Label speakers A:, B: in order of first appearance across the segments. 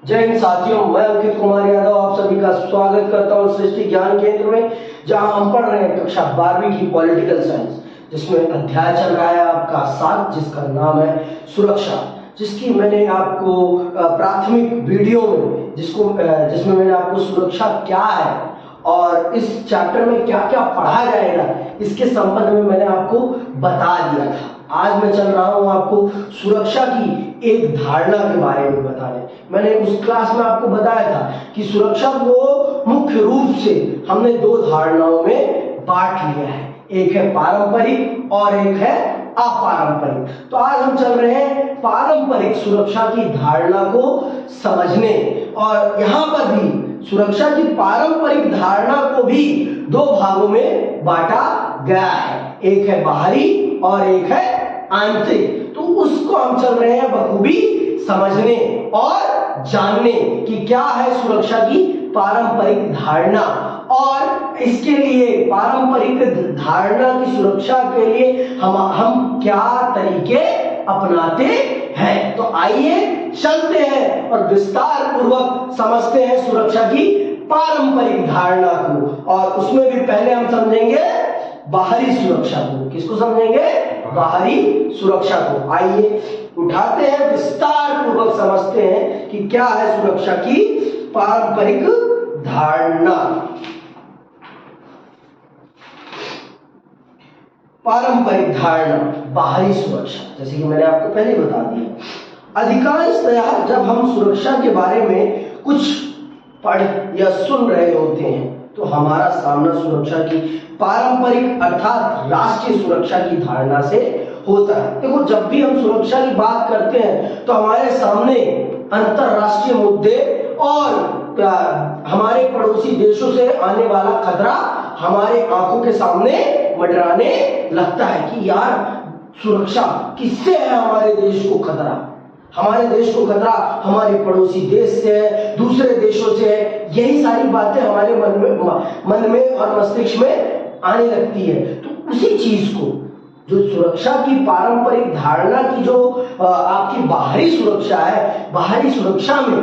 A: जय हिंद साथियों, मैं अंकित कुमार यादव आप सभी का स्वागत करता हूं सृष्टि ज्ञान केंद्र में, जहां हम पढ़ रहे हैं कक्षा 12वीं की पॉलिटिकल साइंस, जिसमें अध्याय चल रहा है आपका 7, जिसका नाम है सुरक्षा, जिसकी मैंने आपको प्राथमिक वीडियो में जिसमें मैंने आपको सुरक्षा क्या है और इस चैप्टर में क्या क्या पढ़ा जाएगा इसके संबंध में मैंने आपको बता दिया था। आज मैं चल रहा हूं आपको सुरक्षा की एक धारणा के बारे में बताने। मैंने उस क्लास में आपको बताया था कि सुरक्षा को मुख्य रूप से हमने दो धारणाओं में बांट लिया है, एक है पारंपरिक और एक है अपारंपरिक। तो आज हम चल रहे हैं पारंपरिक सुरक्षा की धारणा को समझने, और यहाँ पर भी सुरक्षा की पारंपरिक धारणा को भी दो भागों में बांटा गया है, एक है बाहरी और एक है आंतरिक। तो उसको हम चल रहे हैं बखूबी समझने और जानने कि क्या है सुरक्षा की पारंपरिक धारणा, और इसके लिए पारंपरिक धारणा की सुरक्षा के लिए हम क्या तरीके अपनाते हैं। तो आइए चलते हैं और विस्तार पूर्वक समझते हैं सुरक्षा की पारंपरिक धारणा को, और उसमें भी पहले हम समझेंगे बाहरी सुरक्षा को। किसको समझेंगे? बाहरी सुरक्षा को। आइए उठाते हैं, विस्तार पूर्वक समझते हैं कि क्या है सुरक्षा की पारंपरिक धारणा। पारंपरिक धारणा, बाहरी सुरक्षा, जैसे कि मैंने आपको पहले बता दिया, अधिकांशतः जब हम सुरक्षा के बारे में कुछ पढ़ या सुन रहे होते हैं तो हमारा सामना सुरक्षा की पारंपरिक अर्थात राष्ट्रीय सुरक्षा की धारणा से होता है। देखो, जब भी हम सुरक्षा की बात करते हैं तो हमारे सामने अंतरराष्ट्रीय मुद्दे और हमारे पड़ोसी देशों से आने वाला खतरा हमारे आंखों के सामने मंडराने लगता है कि यार सुरक्षा किससे है? हमारे देश को खतरा, हमारे देश को खतरा हमारे पड़ोसी देश से है, दूसरे देशों से है। यही सारी बातें हमारे मन में और मस्तिष्क में आने लगती है। तो उसी चीज को, जो सुरक्षा की पारंपरिक धारणा की जो आपकी बाहरी सुरक्षा है, बाहरी सुरक्षा में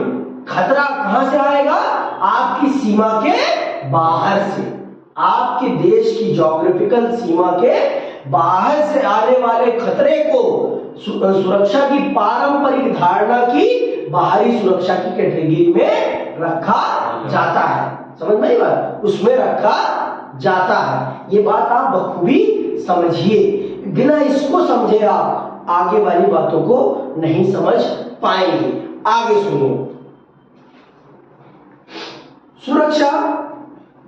A: खतरा कहां से आएगा? आपकी सीमा के बाहर से, आपके देश की ज्योग्राफिकल सीमा के बाहर से आने वाले खतरे को सुरक्षा की पारंपरिक धारणा की बाहरी सुरक्षा की कैटेगरी में रखा जाता है। समझ में आई बात? उसमें रखा जाता है। ये बात आप बखूबी समझिए, बिना इसको समझे आप आगे वाली बातों को नहीं समझ पाएंगे। आगे सुनिए।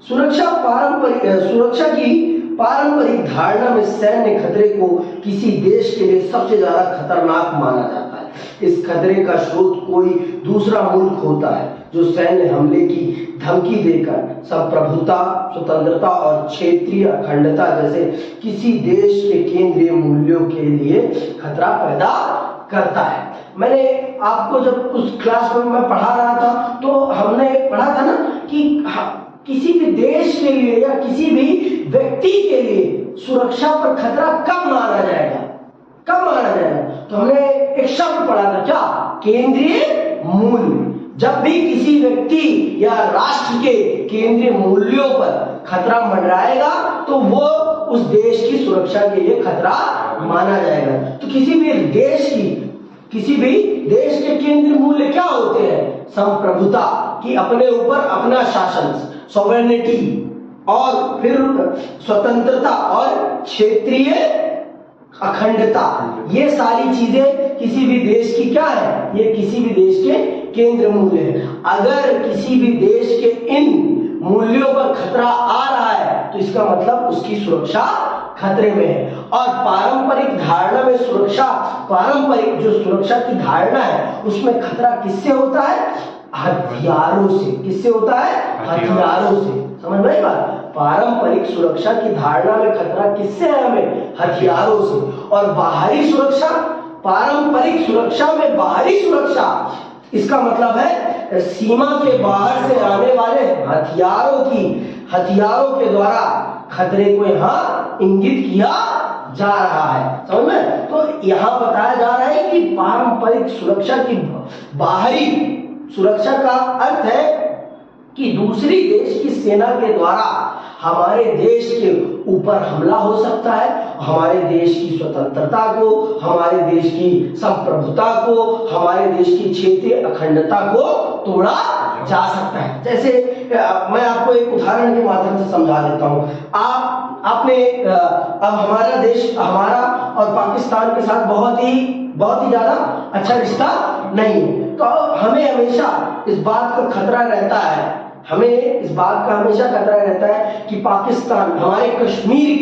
A: सुरक्षा की पारंपरिक धारणा में सैन्य खतरे को किसी देश के लिए सबसे ज्यादा खतरनाक माना जाता है। इस खतरे का स्रोत कोई दूसरा मुल्क होता है जो सैन्य हमले की धमकी देकर संप्रभुता, स्वतंत्रता और क्षेत्रीय अखंडता जैसे किसी देश के केंद्रीय मूल्यों के लिए खतरा पैदा करता है। मैंने आपको जब उस क्लास में मैं पढ़ा रहा था तो हमने पढ़ा था ना कि किसी भी देश के लिए या किसी भी व्यक्ति के लिए सुरक्षा पर खतरा कब माना जाएगा? कब माना जाएगा? तो हमने एक शब्द पढ़ा था, क्या? केंद्रीय मूल्य। जब भी किसी व्यक्ति या राष्ट्र के केंद्रीय मूल्यों पर खतरा मंडराएगा तो वो उस देश की सुरक्षा के लिए खतरा माना जाएगा। तो किसी भी देश के केंद्रीय मूल्य क्या होते हैं? संप्रभुता, कि अपने ऊपर अपना शासन, सॉवरेनिटी, और फिर स्वतंत्रता और क्षेत्रीय अखंडता। ये सारी चीजें किसी भी देश की क्या है? ये किसी भी देश के केंद्र मूल्य है। अगर किसी भी देश के इन मूल्यों पर खतरा आ रहा है तो इसका मतलब उसकी सुरक्षा खतरे में है। और पारंपरिक धारणा में पारंपरिक जो सुरक्षा की धारणा है उसमें खतरा किससे होता है? हथियारों से। किससे होता है? हथियारों से। समझ में आई बात? पारंपरिक सुरक्षा की धारणा में खतरा किससे है? हमें हथियारों से। और बाहरी सुरक्षा, पारंपरिक सुरक्षा में बाहरी सुरक्षा, इसका मतलब है सीमा के बाहर से आने वाले हथियारों के द्वारा खतरे को यहाँ इंगित किया जा रहा है। समझ में? तो यहाँ बताया जा रहा है कि पारंपरिक सुरक्षा की बाहरी सुरक्षा का अर्थ है कि दूसरी देश की सेना के द्वारा हमारे देश के ऊपर हमला हो सकता है, हमारे देश की स्वतंत्रता को, हमारे देश की संप्रभुता को, हमारे देश की क्षेत्रीय अखंडता को तोड़ा जा सकता है। जैसे मैं आपको एक उदाहरण के माध्यम से समझा देता हूं। आपने अब हमारा देश, हमारा और पाकिस्तान के साथ बहुत ही ज्यादा अच्छा रिश्ता नहीं है, तो हमें हमेशा इस बात का खतरा रहता है, हमें इस बात का हमेशा खतरा रहता है कि पाकिस्तान हमारे कश्मीर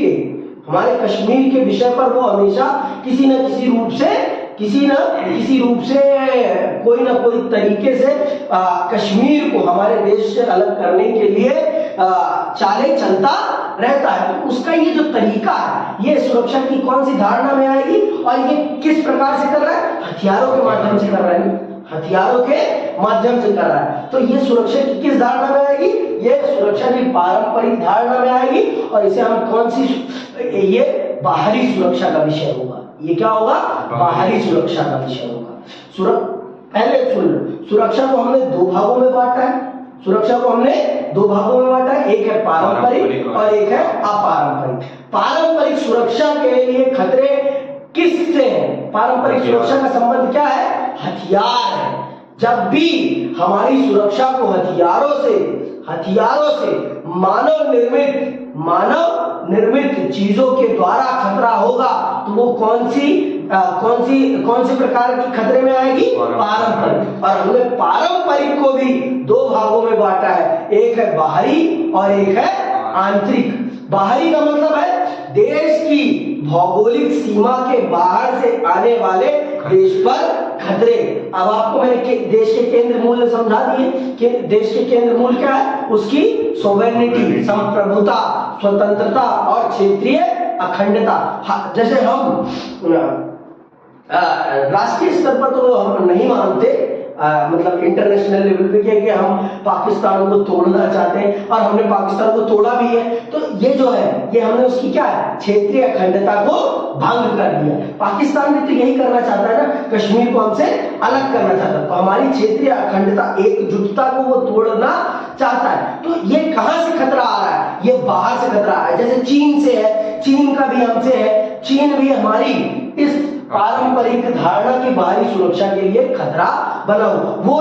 A: के विषय पर वो हमेशा किसी न किसी रूप से कोई ना कोई तरीके से कश्मीर को हमारे देश से अलग करने के लिए चाले चलता रहता है। तो उसका ये जो तरीका है, ये सुरक्षा की कौन सी धारणा में आएगी और ये किस प्रकार से कर रहा है? हथियारों के माध्यम से कर रहा है, हथियारों के माध्यम से कर रहा है। तो ये सुरक्षा की किस धारणा में आएगी? ये सुरक्षा की पारंपरिक धारणा में आएगी और इसे हम कौन सी, ये बाहरी सुरक्षा का विषय होगा। ये क्या होगा? बाहरी सुरक्षा का विषय होगा। पहले सुन, सुरक्षा को हमने दो भागों में बांटा है। एक है पारंपरिक और एक है अपारंपरिक। पारंपरिक सुरक्षा के लिए खतरे किससे हैं? पारंपरिक सुरक्षा का संबंध क्या है? हथियार है। जब भी हमारी सुरक्षा को हथियारों से मानव निर्मित चीजों के द्वारा खतरा होगा, तो वो कौन सी प्रकार की खतरे में आएगी? पारंपरिक। और हमने पारंपरिक को भी दो भागों में बांटा है, एक है बाहरी और एक है आंतरिक। बाहरी का मतलब है देश की भौगोलिक सीमा के बाहर से आने वाले देश पर खतरे। अब आपको मैंने देश के केंद्र मूल्य समझा दिए कि देश के केंद्र मूल्य क्या है? उसकी सोवेरेनिटी, संप्रभुता, स्वतंत्रता और क्षेत्रीय अखंडता। जैसे हम राष्ट्रीय स्तर पर तो हम नहीं मानते, मतलब इंटरनेशनल लेवल पे कि हम पाकिस्तान को तोड़ना चाहते हैं और हमने पाकिस्तान को तोड़ा भी है। तो ये जो है, ये हमने उसकी क्या है? क्षेत्रीय अखंडता को भंग कर दिया। पाकिस्तान भी तो यही करना चाहता है ना, कश्मीर को हमसे अलग करना चाहता है। तो हमारी क्षेत्रीय अखंडता, एकजुटता को वो तोड़ना चाहता है। तो ये कहां से खतरा आ रहा है? ये बाहर से खतरा आ रहा है। जैसे चीन से है, चीन का भी हमसे है। चीन भी हमारी इस पारंपरिक धारणा की बाहरी सुरक्षा के लिए खतरा बना हुआ। वो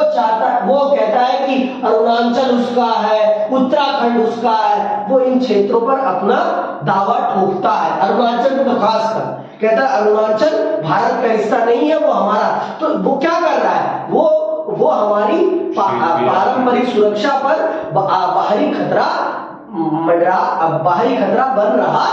A: कहता है कि अरुणाचल उसका है, उत्तराखंड उसका है। वो इन क्षेत्रों पर अपना दावा ठोकता है। अरुणाचल को तो खास कर कहता है अरुणाचल भारत का हिस्सा नहीं है, वो हमारा। तो वो क्या कर रहा है? वो हमारी पारंपरिक सुरक्षा पर बाहरी खतरा बन रहा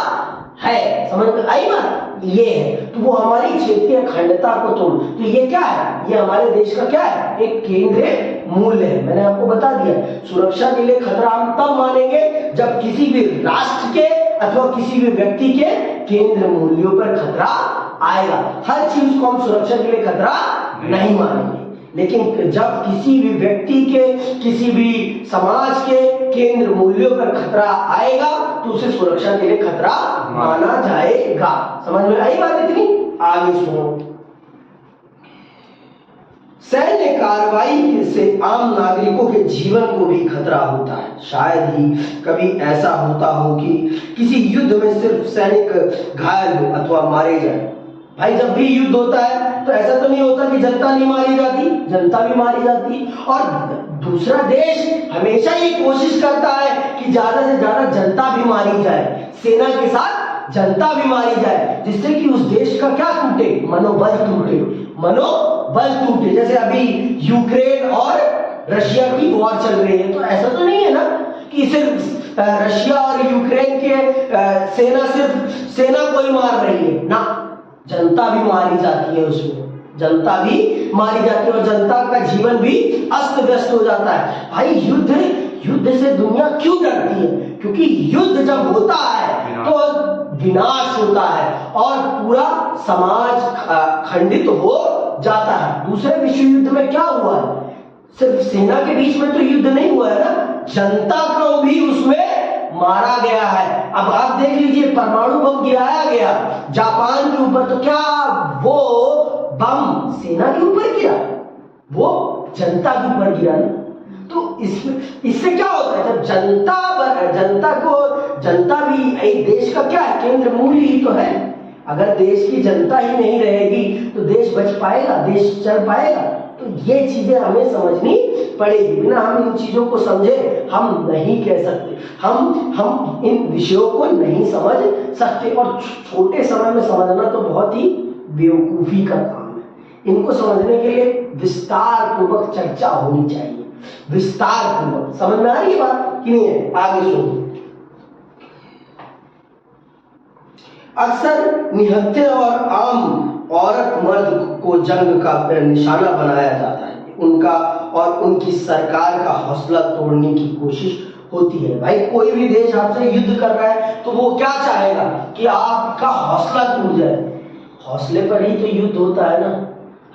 A: है। समझ में आई बात? ये है, तो वो हमारी क्षेत्रीय अखंडता को तोड़। तो ये क्या है? ये हमारे देश का क्या है? एक केंद्रीय मूल्य है। मैंने आपको बता दिया, सुरक्षा के लिए खतरा हम तब मानेंगे जब किसी भी राष्ट्र के अथवा किसी भी व्यक्ति के केंद्र मूल्यों पर खतरा आएगा। हर चीज को हम सुरक्षा के लिए खतरा नहीं मानेंगे, लेकिन जब किसी भी व्यक्ति के, किसी भी समाज के केंद्र मूल्यों पर खतरा आएगा तो उसे सुरक्षा के लिए खतरा माना जाएगा। समझ में आई बात इतनी? आगे सुनो। सैन्य कार्रवाई से आम नागरिकों के जीवन को भी खतरा होता है। शायद ही कभी ऐसा होता हो कि किसी युद्ध में सिर्फ सैनिक घायल हो अथवा मारे जाए। भाई, जब भी युद्ध होता है तो ऐसा तो नहीं होता कि जनता नहीं मारी जाती, जनता भी मारी जाती। और दूसरा देश हमेशा ये कोशिश करता है कि ज्यादा से ज्यादा जनता भी मारी जाए, सेना के साथ जनता भी मारी जाए, जिससे कि उस देश का क्या टूटे? मनोबल टूटे। जैसे अभी यूक्रेन और रशिया की वॉर चल रही है, तो ऐसा तो नहीं है ना कि सिर्फ रशिया और यूक्रेन के सेना को ही मार रही है ना, जनता भी मारी जाती है उसमें, जनता भी मारी जाती है और जनता का जीवन भी अस्त व्यस्त हो जाता है। भाई, युद्ध से दुनिया क्यों डरती है? क्योंकि युद्ध जब होता है तो विनाश होता है और पूरा समाज खंडित हो जाता है। दूसरे विश्व युद्ध में क्या हुआ है? सिर्फ सेना के बीच में तो युद्ध नहीं हुआ है ना, जनता को भी उसमें मारा गया है। अब आप देख लीजिए, परमाणु बम गिराया गया जापान के ऊपर, तो क्या वो बम सेना के ऊपर गिरा? वो जनता जनता के ऊपर गिरा ना। तो इससे क्या होता है, जब जनता भी एक देश का क्या है, केंद्र मूल्य ही तो है। अगर देश की जनता ही नहीं रहेगी तो देश बच पाएगा, देश चल पाएगा। तो ये चीजें हमें समझनी पड़ेगी। बिना हम इन चीजों को समझे हम नहीं कह सकते, हम इन विषयों को नहीं समझ सकते। और छोटे समय में समझना तो बहुत ही बेवकूफी का काम है। इनको समझने के लिए विस्तार पूर्वक चर्चा होनी चाहिए, विस्तार पूर्वक। समझ में आ रही है बात कि नहीं है? आगे सुनो। अक्सर निहत्थे और आम औरत मर्द को जंग का निशाना बनाया जाता है। उनका और उनकी सरकार का हौसला तोड़ने की कोशिश होती है। भाई कोई भी देश आपसे युद्ध कर रहा है तो वो क्या चाहेगा कि आपका हौसला टूट जाए। हौसले पर ही तो युद्ध होता है ना।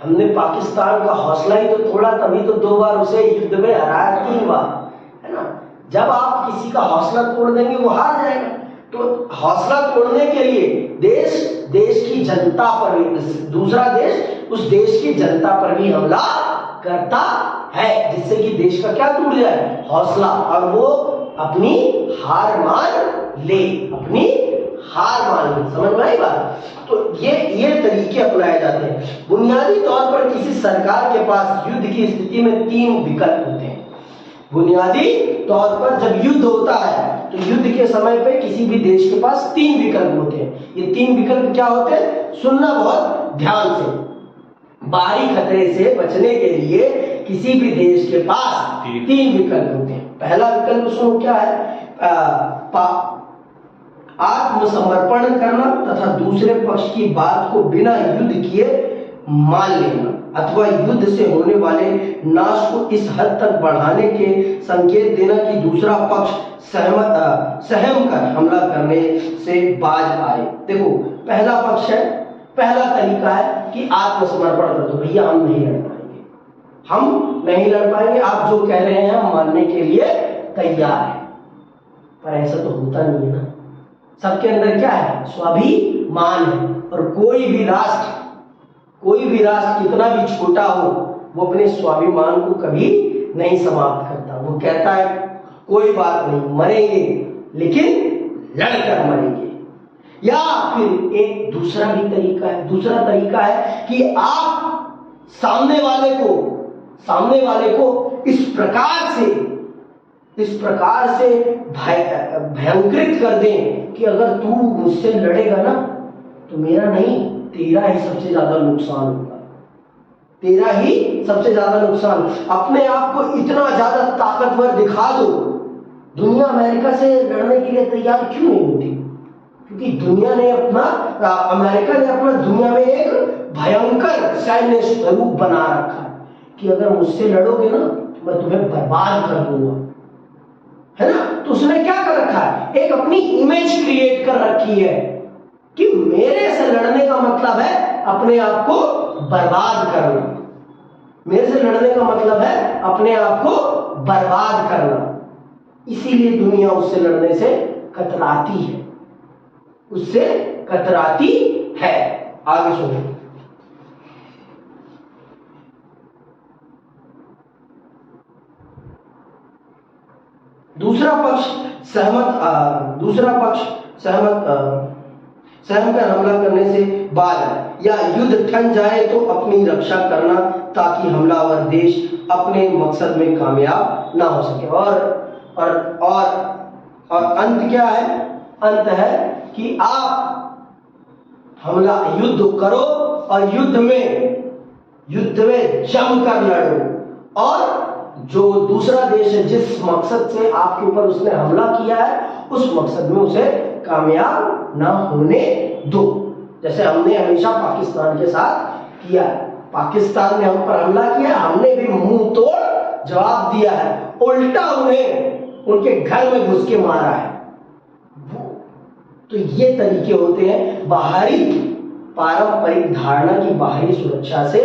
A: हमने पाकिस्तान का हौसला ही तो तोड़ा, तभी तो 2 बार उसे युद्ध में हराया, 3 बार, है ना। जब आप किसी का हौसला तोड़ देंगे वो हार जाएगा। तो हौसला तोड़ने के लिए देश की जनता पर भी, दूसरा देश उस देश की जनता पर भी हमला करता है, जिससे कि देश का क्या टूट जाए, हौसला, और वो अपनी हार मान ले, अपनी हार मान ले। समझ में आई बात? तो ये तरीके अपनाए जाते हैं। बुनियादी तौर पर किसी सरकार के पास युद्ध की स्थिति में 3 विकल्प होते हैं। बुनियादी तौर पर जब युद्ध होता है तो युद्ध के समय पे किसी भी देश के पास 3 विकल्प होते हैं। ये 3 विकल्प क्या होते हैं, सुनना बहुत ध्यान से। बाहरी खतरे से बचने के लिए किसी भी देश के पास 3 विकल्प होते हैं। पहला विकल्प सुनो क्या है, आत्मसमर्पण करना तथा दूसरे पक्ष की बात को बिना युद्ध किए मान लेना, अथवा युद्ध से होने वाले नाश को इस हद तक बढ़ाने के संकेत देना कि दूसरा पक्ष सहम कर हमला करने से बाज आए। देखो पहला पक्ष है, पहला तरीका है कि आत्मसमर्पण कर दो, भैया हम नहीं लड़ पाएंगे, हम नहीं लड़ पाएंगे, आप जो कह रहे हैं हम मानने के लिए तैयार है। पर ऐसा तो होता नहीं है ना। सबके अंदर क्या है, स्वाभिमान है। और कोई भी राष्ट्र कितना भी छोटा हो वो अपने स्वाभिमान को कभी नहीं समाप्त करता। वो कहता है कोई बात नहीं, मरेंगे लेकिन लड़कर मरेंगे। या फिर एक दूसरा भी तरीका है, दूसरा तरीका है कि आप सामने वाले को इस प्रकार से भयंकृत कर दें कि अगर तू मुझसे लड़ेगा ना तो मेरा नहीं, तेरा ही सबसे ज्यादा नुकसान होगा, तेरा ही सबसे ज्यादा नुकसान। अपने आप को इतना ज्यादा ताकतवर दिखा दो। दुनिया अमेरिका से लड़ने के लिए तैयार क्यों नहीं होती? क्योंकि अमेरिका ने अपना दुनिया में एक भयंकर सैन्य स्वरूप बना रखा है कि अगर मुझसे लड़ोगे ना तो मैं तुम्हें बर्बाद कर दूंगा, है ना। तो उसने क्या कर रखा है, एक अपनी इमेज क्रिएट कर रखी है कि मेरे से लड़ने का मतलब है अपने आप को बर्बाद करना, मेरे से लड़ने का मतलब है अपने आप को बर्बाद करना। इसीलिए दुनिया उससे लड़ने से कतराती है, उससे कतराती है। आगे सुनो। दूसरा पक्ष सहम कर हमला करने से बाद या युद्ध ठन जाए तो अपनी रक्षा करना ताकि हमलावर देश अपने मकसद में कामयाब ना हो सके। और अंत क्या है, अंत है कि आप युद्ध करो और युद्ध में जमकर लड़ो, और जो दूसरा देश है जिस मकसद से आपके ऊपर उसने हमला किया है उस मकसद में उसे कामयाब ना होने दो। जैसे हमने हमेशा पाकिस्तान के साथ किया है, पाकिस्तान ने हम पर हमला किया, हमने भी मुंह तोड़ जवाब दिया है, उल्टा उन्हें उनके घर में घुस के मारा है। तो ये तरीके होते हैं बाहरी पारंपरिक धारणा की बाहरी सुरक्षा से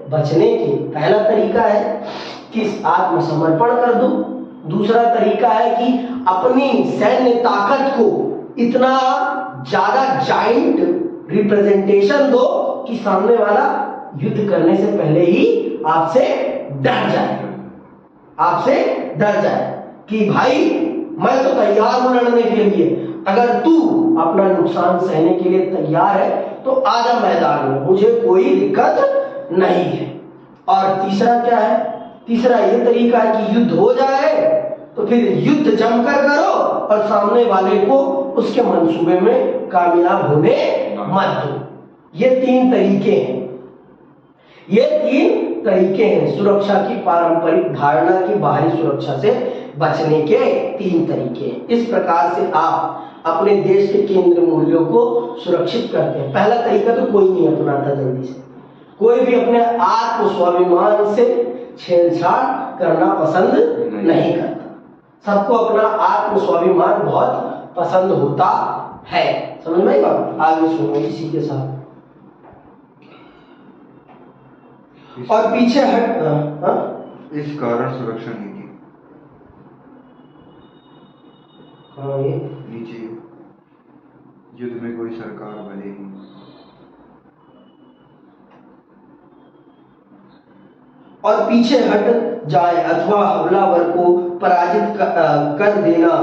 A: बचने के। पहला तरीका है कि आत्मसमर्पण कर दो, दूसरा तरीका है कि अपनी सैन्य ताकत को इतना ज्यादा जाइंट रिप्रेजेंटेशन दो कि सामने वाला युद्ध करने से पहले ही आपसे डर जाए। आपसे डर जाए कि भाई मैं तो तैयार हूं लड़ने के लिए, अगर तू अपना नुकसान सहने के लिए तैयार है तो आजा मैदान में, मुझे कोई दिक्कत नहीं है। और तीसरा क्या है? तीसरा ये तरीका है कि युद्ध हो जाए तो फिर युद्ध जमकर करो और सामने वाले को उसके मंसूबे में कामयाब होने मत दो। ये तीन तरीके हैं, ये तीन तरीके हैं सुरक्षा की पारंपरिक धारणा की बाहरी सुरक्षा से बचने के तीन तरीके हैं। इस प्रकार से आप अपने देश के केंद्र मूल्यों को सुरक्षित करते हैं। पहला तरीका तो कोई नहीं अपनाता जल्दी से, कोई भी अपने आत्म स्वाभिमान से छेड़छाड़ करना पसंद नहीं करता। सबको अपना आत्म स्वाभिमान बहुत पसंद होता है। समझ में आई बात? आगे सुनो इसी के साथ। और पीछे हट
B: इस कारण सुरक्षा नीति
A: ये
B: नीचे युद्ध में कोई सरकार भले ही
A: और पीछे हट जाए अथवा हमलावर को पराजित कर देना।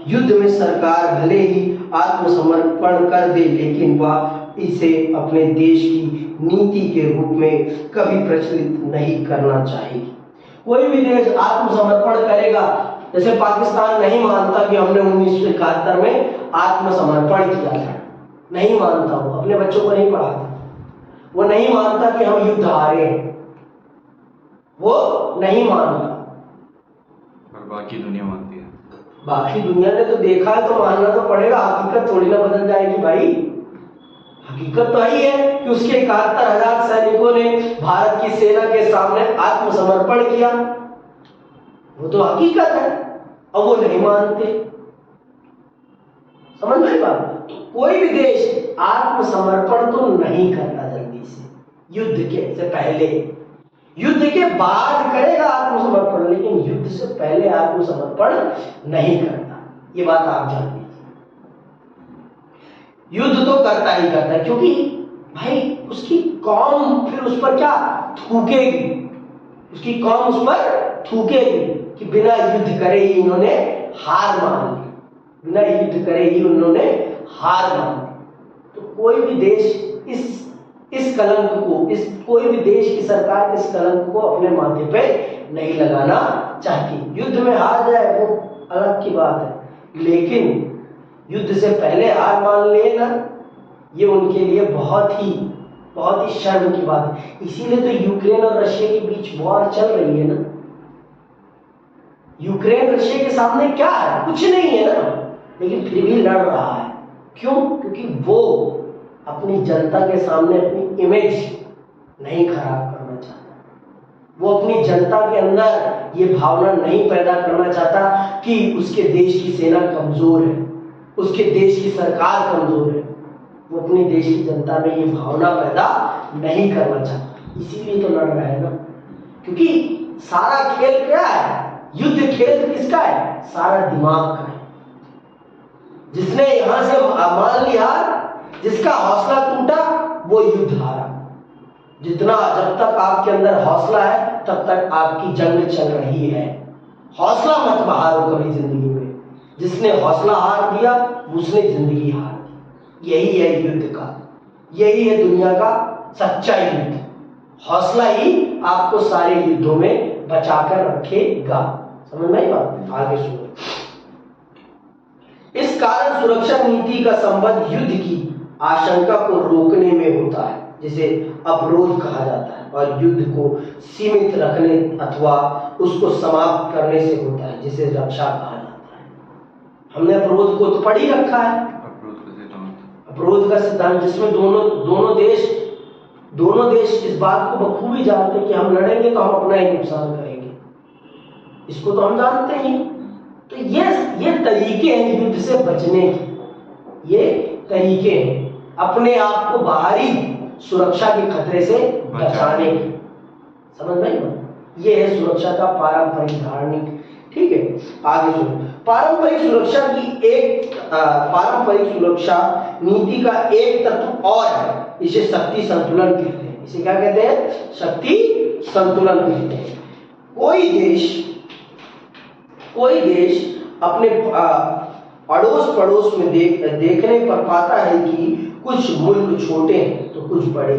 A: युद्ध में सरकार भले ही आत्मसमर्पण कर दे लेकिन वह इसे अपने देश की नीति के रूप में कभी प्रचलित नहीं करना चाहिए। कोई भी देश आत्मसमर्पण करेगा, जैसे पाकिस्तान नहीं मानता कि हमने 1971 में आत्मसमर्पण किया था, नहीं मानता, वो अपने बच्चों को नहीं पढ़ाता, वो नहीं मानता कि हम युद्ध हारे हैं, वो नहीं मानता,
B: और बाकी दुनिया मानती है।
A: बाकी दुनिया ने तो देखा है तो मानना तो पड़ेगा, हकीकत थोड़ी ना बदल जाएगी भाई। हकीकत तो यही है कि उसके 71,000 सैनिकों ने भारत की सेना के सामने आत्मसमर्पण किया, वो तो हकीकत है, अब वो नहीं मानते। समझ में बात? कोई भी देश आत्मसमर्पण तो नहीं करता जल्दी से, युद्ध के से पहले, युद्ध के बाद करेगा आत्मसमर्पण, लेकिन युद्ध से पहले आत्मसमर्पण नहीं करता। ये बात आप जान लीजिए। युद्ध तो करता ही करता है, क्योंकि भाई उसकी कौम फिर उस पर क्या थूकेगी, उसकी कौम उस पर थूकेगी कि बिना युद्ध करे ही इन्होंने हार मान ली, बिना युद्ध करे ही उन्होंने हार मान ली। तो कोई भी देश इस कलंक को, इस कोई भी देश की सरकार इस कलंक को अपने माथे पे नहीं लगाना चाहती। युद्ध में हार जाए वो अलग की बात है, लेकिन युद्ध से पहले हार मान लेना ये उनके लिए बहुत ही शर्म की बात है। इसीलिए तो यूक्रेन और रशिया के बीच वॉर चल रही है ना। यूक्रेन रशिया के सामने क्या है? कुछ नहीं है ना, लेकिन फिर भी लड़ रहा है। क्यों? क्योंकि वो अपनी जनता के सामने अपनी इमेज नहीं खराब करना चाहता, वो अपनी जनता के अंदर ये भावना नहीं पैदा करना चाहता कि उसके देश की सेना कमजोर है, उसके देश की सरकार कमजोर है। वो अपने देश की जनता में ये भावना पैदा नहीं करना चाहता, इसीलिए तो लड़ रहा है ना। क्योंकि सारा खेल क्या है? युद्ध खेल किसका है? सारा दिमाग का है। जिसने यहां से मान लिया, जिसका हौसला टूटा वो युद्ध हारा। जितना जब तक आपके अंदर हौसला है तब तक आपकी जंग चल रही है। हौसला मत बहारो कभी जिंदगी में। जिसने हौसला हार दिया उसने जिंदगी हार दी। यही है युद्ध का, यही है दुनिया का सच्चा युद्ध। हौसला ही आपको सारे युद्धों में बचाकर रखेगा। समझ में आई बात? आगे सुनो। इस कारण सुरक्षा नीति का संबंध युद्ध की आशंका को रोकने में होता है, जिसे अवरोध कहा जाता है, और युद्ध को सीमित रखने अथवा उसको समाप्त करने से होता है, जिसे रक्षा कहा जाता है। हमने अवरोध को तो पढ़ ही रखा है, अवरोध का सिद्धांत, जिसमें दोनों देश इस बात को बखूबी जानते हैं कि हम लड़ेंगे तो हम अपना ही नुकसान करेंगे, इसको तो हम जानते ही। तो ये तरीके हैं युद्ध से बचने के, ये तरीके हैं अपने आप को बाहरी सुरक्षा के खतरे से बचाने के। समझ में? ये है सुरक्षा का पारंपरिक धारणिक। ठीक है, आगे सुनो। पारंपरिक सुरक्षा नीति का एक तत्व और है, इसे शक्ति संतुलन कहते हैं। इसे क्या कहते हैं? शक्ति संतुलन कहते हैं। कोई देश कोई देश अपने अड़ोस पड़ोस में देखने पर पाता है कि कुछ मुल्क छोटे हैं तो कुछ बड़े।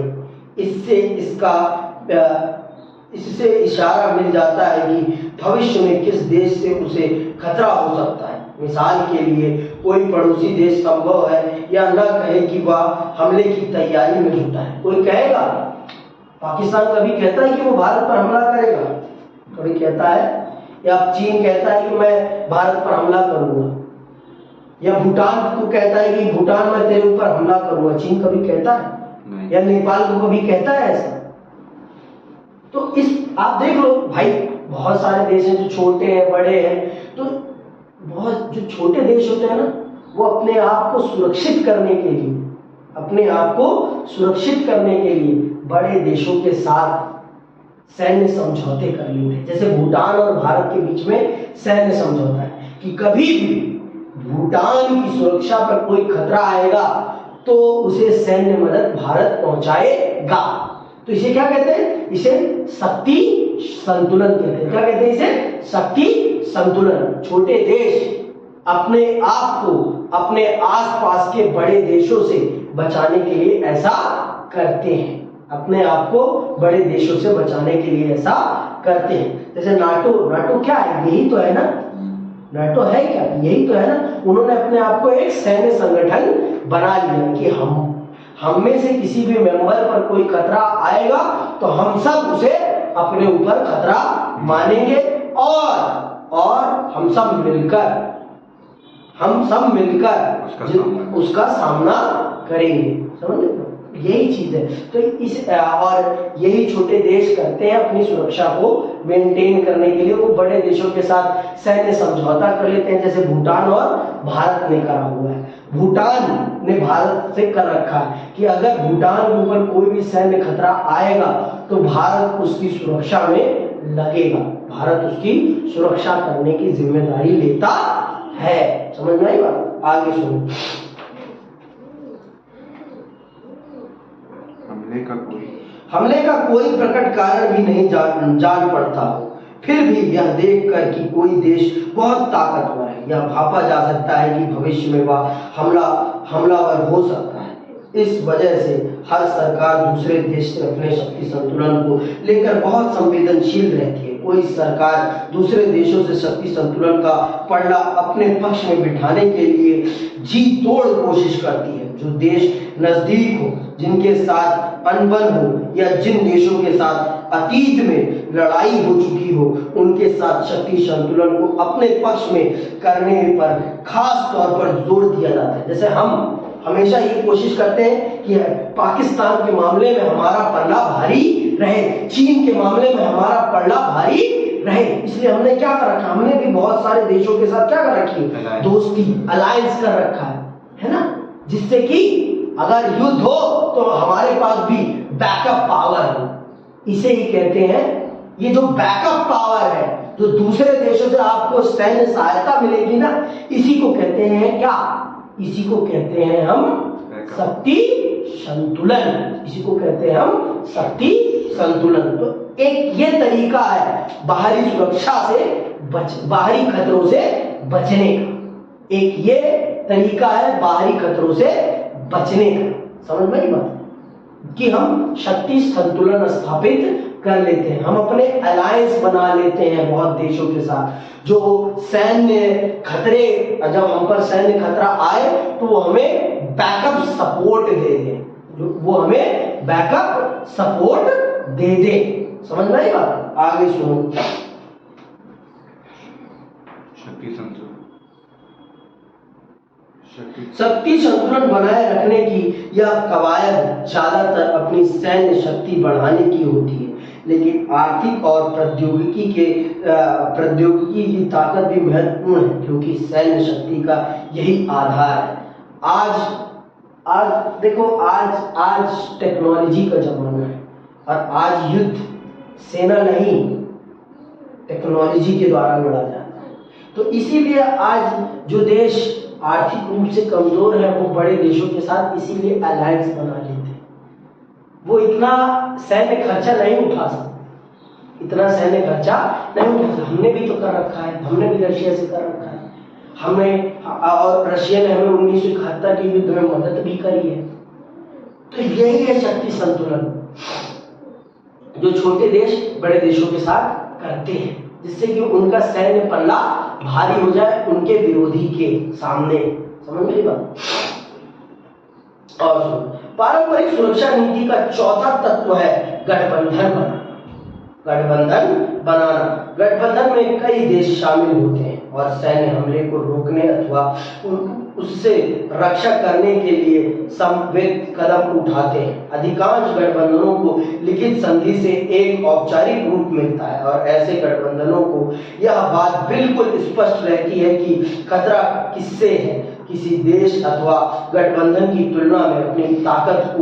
A: इससे इशारा मिल जाता है कि भविष्य में किस देश से उसे खतरा हो सकता है। मिसाल के लिए कोई पड़ोसी देश संभव है या न कहे कि वह हमले की तैयारी में जुटा है। कोई कहेगा, पाकिस्तान कभी कहता है कि वो भारत पर हमला करेगा? कभी कहता है? या चीन कहता है कि मैं भारत पर हमला करूंगा? या भूटान को कहता है कि भूटान मैं तेरे ऊपर हमला करूंगा? चीन कभी कहता है? या नेपाल को कभी कहता है ऐसा? तो आप देख लो भाई, बहुत सारे देश हैं जो छोटे हैं, बड़े हैं। तो बहुत जो छोटे देश होते हैं ना, वो अपने आप को सुरक्षित करने के लिए बड़े देशों के साथ सैन्य समझौते कर लेते हैं। जैसे भूटान और भारत के बीच में सैन्य समझौता है कि कभी भी भूटान की सुरक्षा पर कोई खतरा आएगा तो उसे सैन्य मदद भारत पहुंचाएगा। तो इसे क्या कहते हैं? इसे शक्ति संतुलन कहते हैं। क्या कहते हैं इसे? शक्ति संतुलन। छोटे देश अपने आप को अपने आसपास के बड़े देशों से बचाने के लिए ऐसा करते हैं। अपने आप को बड़े देशों से बचाने के लिए ऐसा करते हैं। जैसे नाटो क्या है? यही तो है ना। नाटो है क्या? यही तो है ना। उन्होंने अपने आप को एक सैन्य संगठन बना लिया कि हम में से किसी भी मेंबर पर कोई खतरा आएगा तो हम सब उसे अपने ऊपर खतरा मानेंगे और हम सब मिलकर उसका सामना करेंगे। समझ लो, यही चीज है। तो और यही छोटे देश करते हैं अपनी सुरक्षा को मेंटेन करने के लिए। वो बड़े देशों के साथ सैन्य समझौता कर लेते हैं, जैसे भूटान और भारत ने करा हुआ है। भूटान ने भारत से कर रखा है कि अगर भूटान के ऊपर कोई भी सैन्य खतरा आएगा तो भारत उसकी सुरक्षा में लगेगा। भारत उसकी सुरक्षा करने की जिम्मेदारी लेता है। समझ में आई बात? आगे सुनो। हमले का कोई प्रकट कारण भी नहीं जान पड़ता हो, फिर भी यह देखकर कि कोई देश बहुत ताकतवर है या भापा जा सकता है कि भविष्य में वह हमलावर हो सकता है। इस वजह से हर सरकार दूसरे देश से अपने शक्ति संतुलन को लेकर बहुत संवेदनशील रहती है। कोई सरकार दूसरे देशों से शक्ति संतुलन का पलड़ा अपने पक्ष में बिठाने के लिए जी तोड़ कोशिश करती है। जो देश नजदीक हो, जिनके साथ अनबन हो या जिन देशों के साथ अतीत में लड़ाई हो चुकी हो, उनके साथ शक्ति संतुलन को अपने पक्ष में करने पर खास तौर पर जोर दिया जाता है। जैसे हम हमेशा ये कोशिश करते हैं कि पाकिस्तान के मामले में हमारा पल्ला भारी रहे, चीन के मामले में हमारा पल्ला भारी रहे। इसलिए हमने क्या कर रखा? हमने भी बहुत सारे देशों के साथ क्या कर रखी है? दोस्ती, अलायंस कर रखा है ना, जिससे कि अगर युद्ध हो तो हमारे पास भी बैकअप पावर हो। इसे ही कहते हैं, ये जो बैकअप पावर है, जो दूसरे देशों से आपको सैन्य सहायता मिलेगी ना, इसी को कहते हैं क्या? इसी को कहते हैं हम शक्ति संतुलन। इसी को कहते हैं हम शक्ति संतुलन। तो एक ये तरीका है बाहरी सुरक्षा से बाहरी खतरों से बचने का। एक ये तरीका है बाहरी खतरों से बचने का। समझ में आई बात? कि हम शक्ति संतुलन स्थापित कर लेते हैं। हम अपने अलायंस बना लेते हैं बहुत देशों के साथ, जो सैन्य खतरे, जब हम पर सैन्य खतरा आए तो वो हमें बैकअप सपोर्ट दे दे, वो हमें बैकअप सपोर्ट दे दे। समझ में आई बात? आगे सुनो। शक्ति संतुलन बनाए रखने की यह कवायद ज्यादातर अपनी सैन्य शक्ति बढ़ाने की होती है, लेकिन आर्थिक और प्रौद्योगिकी की ताकत भी महत्वपूर्ण है, क्योंकि सैन्य शक्ति का यही आधार है। आज देखो, आज टेक्नोलॉजी का जमाना है और आज युद्ध सेना नहीं टेक्नोलॉजी के द्वारा लड़ा जाता है। तो इसीलिए आज जो देश आर्थिक रूप से कमजोर है वो बड़े देशों के साथ इसीलिए अलायंस बना लेते हैं। वो इतना सैन्य खर्चा नहीं उठा सकते, इतना सैन्य खर्चा नहीं उठा। हमने भी तो कर रखा है, हमने भी रशिया से कर रखा है, हमने और रशिया ने हमें 1971 के युद्ध में मदद भी करी है। तो यही है शक्ति संतुलन जो छोटे देश बड़े देशों के साथ करते हैं, जिससे कि उनका सैन्य पल्ला भारी हो जाए उनके विरोधी के सामने। समझ में बात? और पारंपरिक सुरक्षा नीति का चौथा तत्व है गठबंधन बनाना। गठबंधन बनाना, गठबंधन में कई देश शामिल होते हैं और सैन्य हमले को रोकने अथवा उससे रक्षा करने के लिए संवेद कदम उठाते हैं। अधिकांश गठबंधनों को लिखित संधि से एक औपचारिक रूप मिलता है और ऐसे गठबंधनों को यह बात बिल्कुल स्पष्ट रहती है कि खतरा किससे है। किसी देश अथवा गठबंधन की तुलना में अपनी ताकत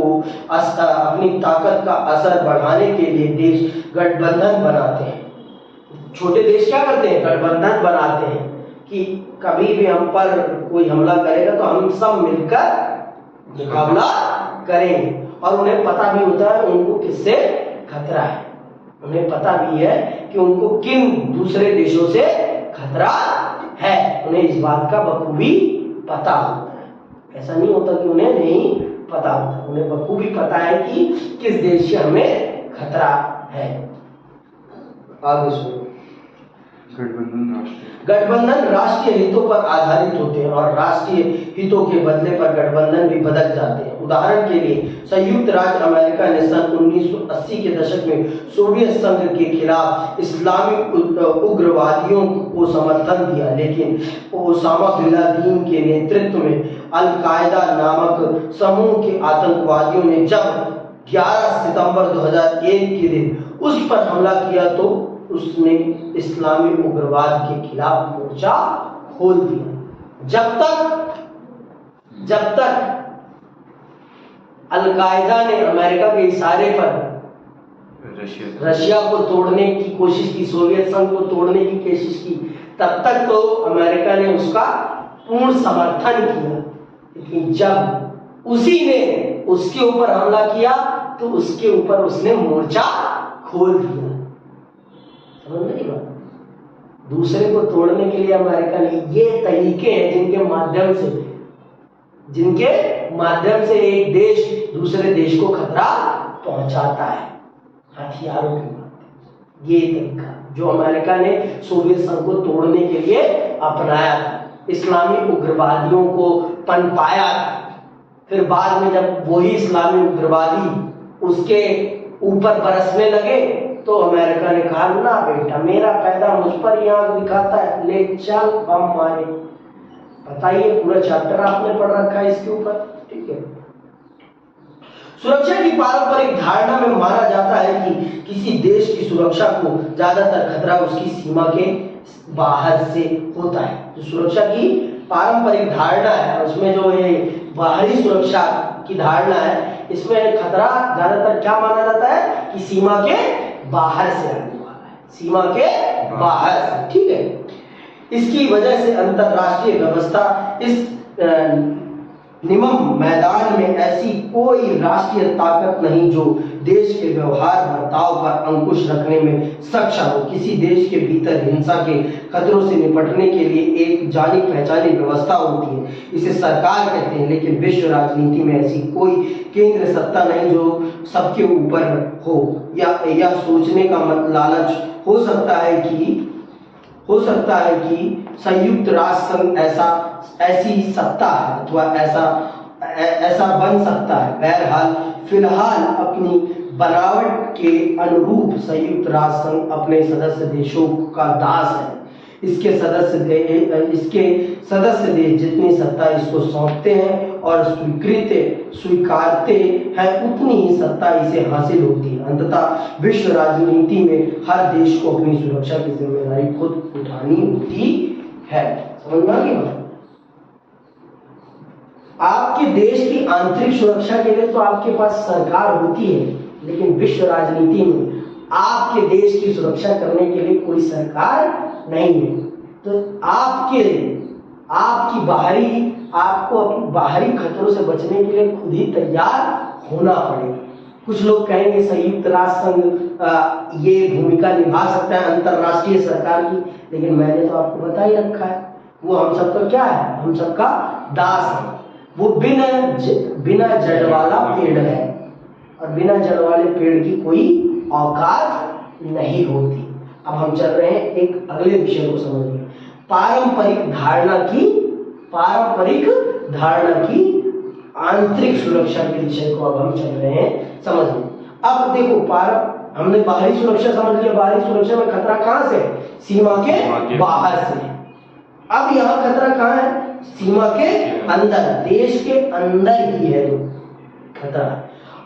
A: का असर बढ़ाने के लिए देश गठबंधन बनाते हैं। छोटे देश क्या करते हैं? गठबंधन बनाते हैं कि कभी भी हम पर कोई हमला करेगा तो हम सब मिलकर मुकाबला करेंगे। और उन्हें पता भी होता है उनको किससे खतरा है, उन्हें पता भी है कि उनको किन दूसरे देशों से खतरा है, उन्हें इस बात का बखूबी पता होता है। ऐसा नहीं होता कि उन्हें नहीं पता होता, उन्हें बखूबी पता है कि किस देश से हमें खतरा है। आगे सुनो। गठबंधन राष्ट्रीय हितों पर आधारित होते हैं और राष्ट्रीय हितों के बदले पर गठबंधन भी बदल जाते हैं। उदाहरण के लिए संयुक्त राज्य अमेरिका ने सन 1980 के दशक में सोवियत संघ के खिलाफ इस्लामी उग्रवादियों को समर्थन दिया, लेकिन ओसामा बिन लादेन के नेतृत्व में अल कायदा नामक समूह के आतंकवादियों ने जब 11 सितंबर 2001 के दिन उस पर हमला किया तो उसने इस्लामी उग्रवाद के खिलाफ मोर्चा खोल दिया। जब तक अलकायदा ने अमेरिका के इशारे पर रशिया को तोड़ने की कोशिश की, सोवियत संघ को तोड़ने की कोशिश की, तब तक तो अमेरिका ने उसका पूर्ण समर्थन किया। लेकिन जब उसी ने उसके ऊपर हमला किया तो उसके ऊपर उसने मोर्चा खोल दिया। समझ में नहीं बात? दूसरे को तोड़ने के लिए अमेरिका ने ये तरीके हैं जिनके माध्यम से एक देश दूसरे देश को खतरा पहुंचाता है हथियारों के माध्यम। ये तरीका जो अमेरिका ने सोवियत संघ को तोड़ने के लिए अपनाया था, इस्लामी उग्रवादियों को पनपाया था। फिर बाद में जब वही इस्लामी उग्रवादी उसके ऊपर बरसने लगे तो अमेरिका ने कहा ना बेटा, मेरा पैदा मुझ पर ही आंख दिखाता है, ले चल बम मारे। बताइए, पूरा चैप्टर आपने पढ़ रखा है इसके ऊपर, ठीक है। सुरक्षा की पारंपरिक धारणा में माना जाता है कि किसी देश की सुरक्षा को ज्यादातर खतरा उसकी सीमा के बाहर से होता है। जो सुरक्षा की पारंपरिक धारणा है उसमें जो ये बाहरी सुरक्षा की धारणा है, इसमें खतरा ज्यादातर क्या माना जाता है कि सीमा के बाहर से आने वाला है, सीमा के बाहर से, ठीक है। इसकी वजह से अंतरराष्ट्रीय व्यवस्था इस निमम मैदान में ऐसी कोई राष्ट्रीय ताकत नहीं जो देश के व्यवहार बर्ताव पर अंकुश रखने में सक्षम हो। किसी देश के भीतर हिंसा के खतरों से निपटने के लिए एक जानी पहचानी व्यवस्था होती है, इसे सरकार कहते हैं। लेकिन विश्व राजनीति में ऐसी कोई केंद्र सत्ता नहीं जो सबके ऊपर हो, या यह सोचने का लालच हो सकता है कि संयुक्त राष्ट्र संघ ऐसी सत्ता है अथवा ऐसा बन सकता है। बहरहाल फिलहाल अपनी बनावट के अनुरूप संयुक्त राष्ट्र संघ अपने सदस्य देशों का दास है। इसके सदस्य देश जितनी सत्ता इसको सौंपते हैं और स्वीकारते हैं उतनी ही सत्ता इसे हासिल होती है। अंततः विश्व राजनीति में हर देश को अपनी सुरक्षा की जिम्मेदारी खुद उठानी होती है। समझ में आ गई? आपके देश की आंतरिक सुरक्षा के लिए तो आपके पास सरकार होती है, लेकिन विश्व राजनीति में आपके देश की सुरक्षा करने के लिए कोई सरकार नहीं है। तो आपको अपनी बाहरी खतरों से बचने के लिए खुद ही तैयार होना पड़ेगा, कुछ लोग कहेंगे संयुक्त राष्ट्र संघ ये भूमिका निभा सकता है अंतरराष्ट्रीय सरकार की, लेकिन मैंने तो आपको बता ही रखा है वो हम सबका क्या है, हम सबका दास है। वो बिना जड़ वाला पेड़ है और बिना जड़ वाले पेड़ की कोई औकात नहीं होती। अब हम चल रहे हैं एक अगले विषय को समझने, पारंपरिक धारणा की आंतरिक सुरक्षा के विषय को अब हम चल रहे हैं समझने। अब देखो हमने बाहरी सुरक्षा समझ लिया, बाहरी सुरक्षा में खतरा कहां से, सीमा के बाहर से। अब यहाँ खतरा कहाँ है, सीमा के अंदर, देश के अंदर ही है खतरा।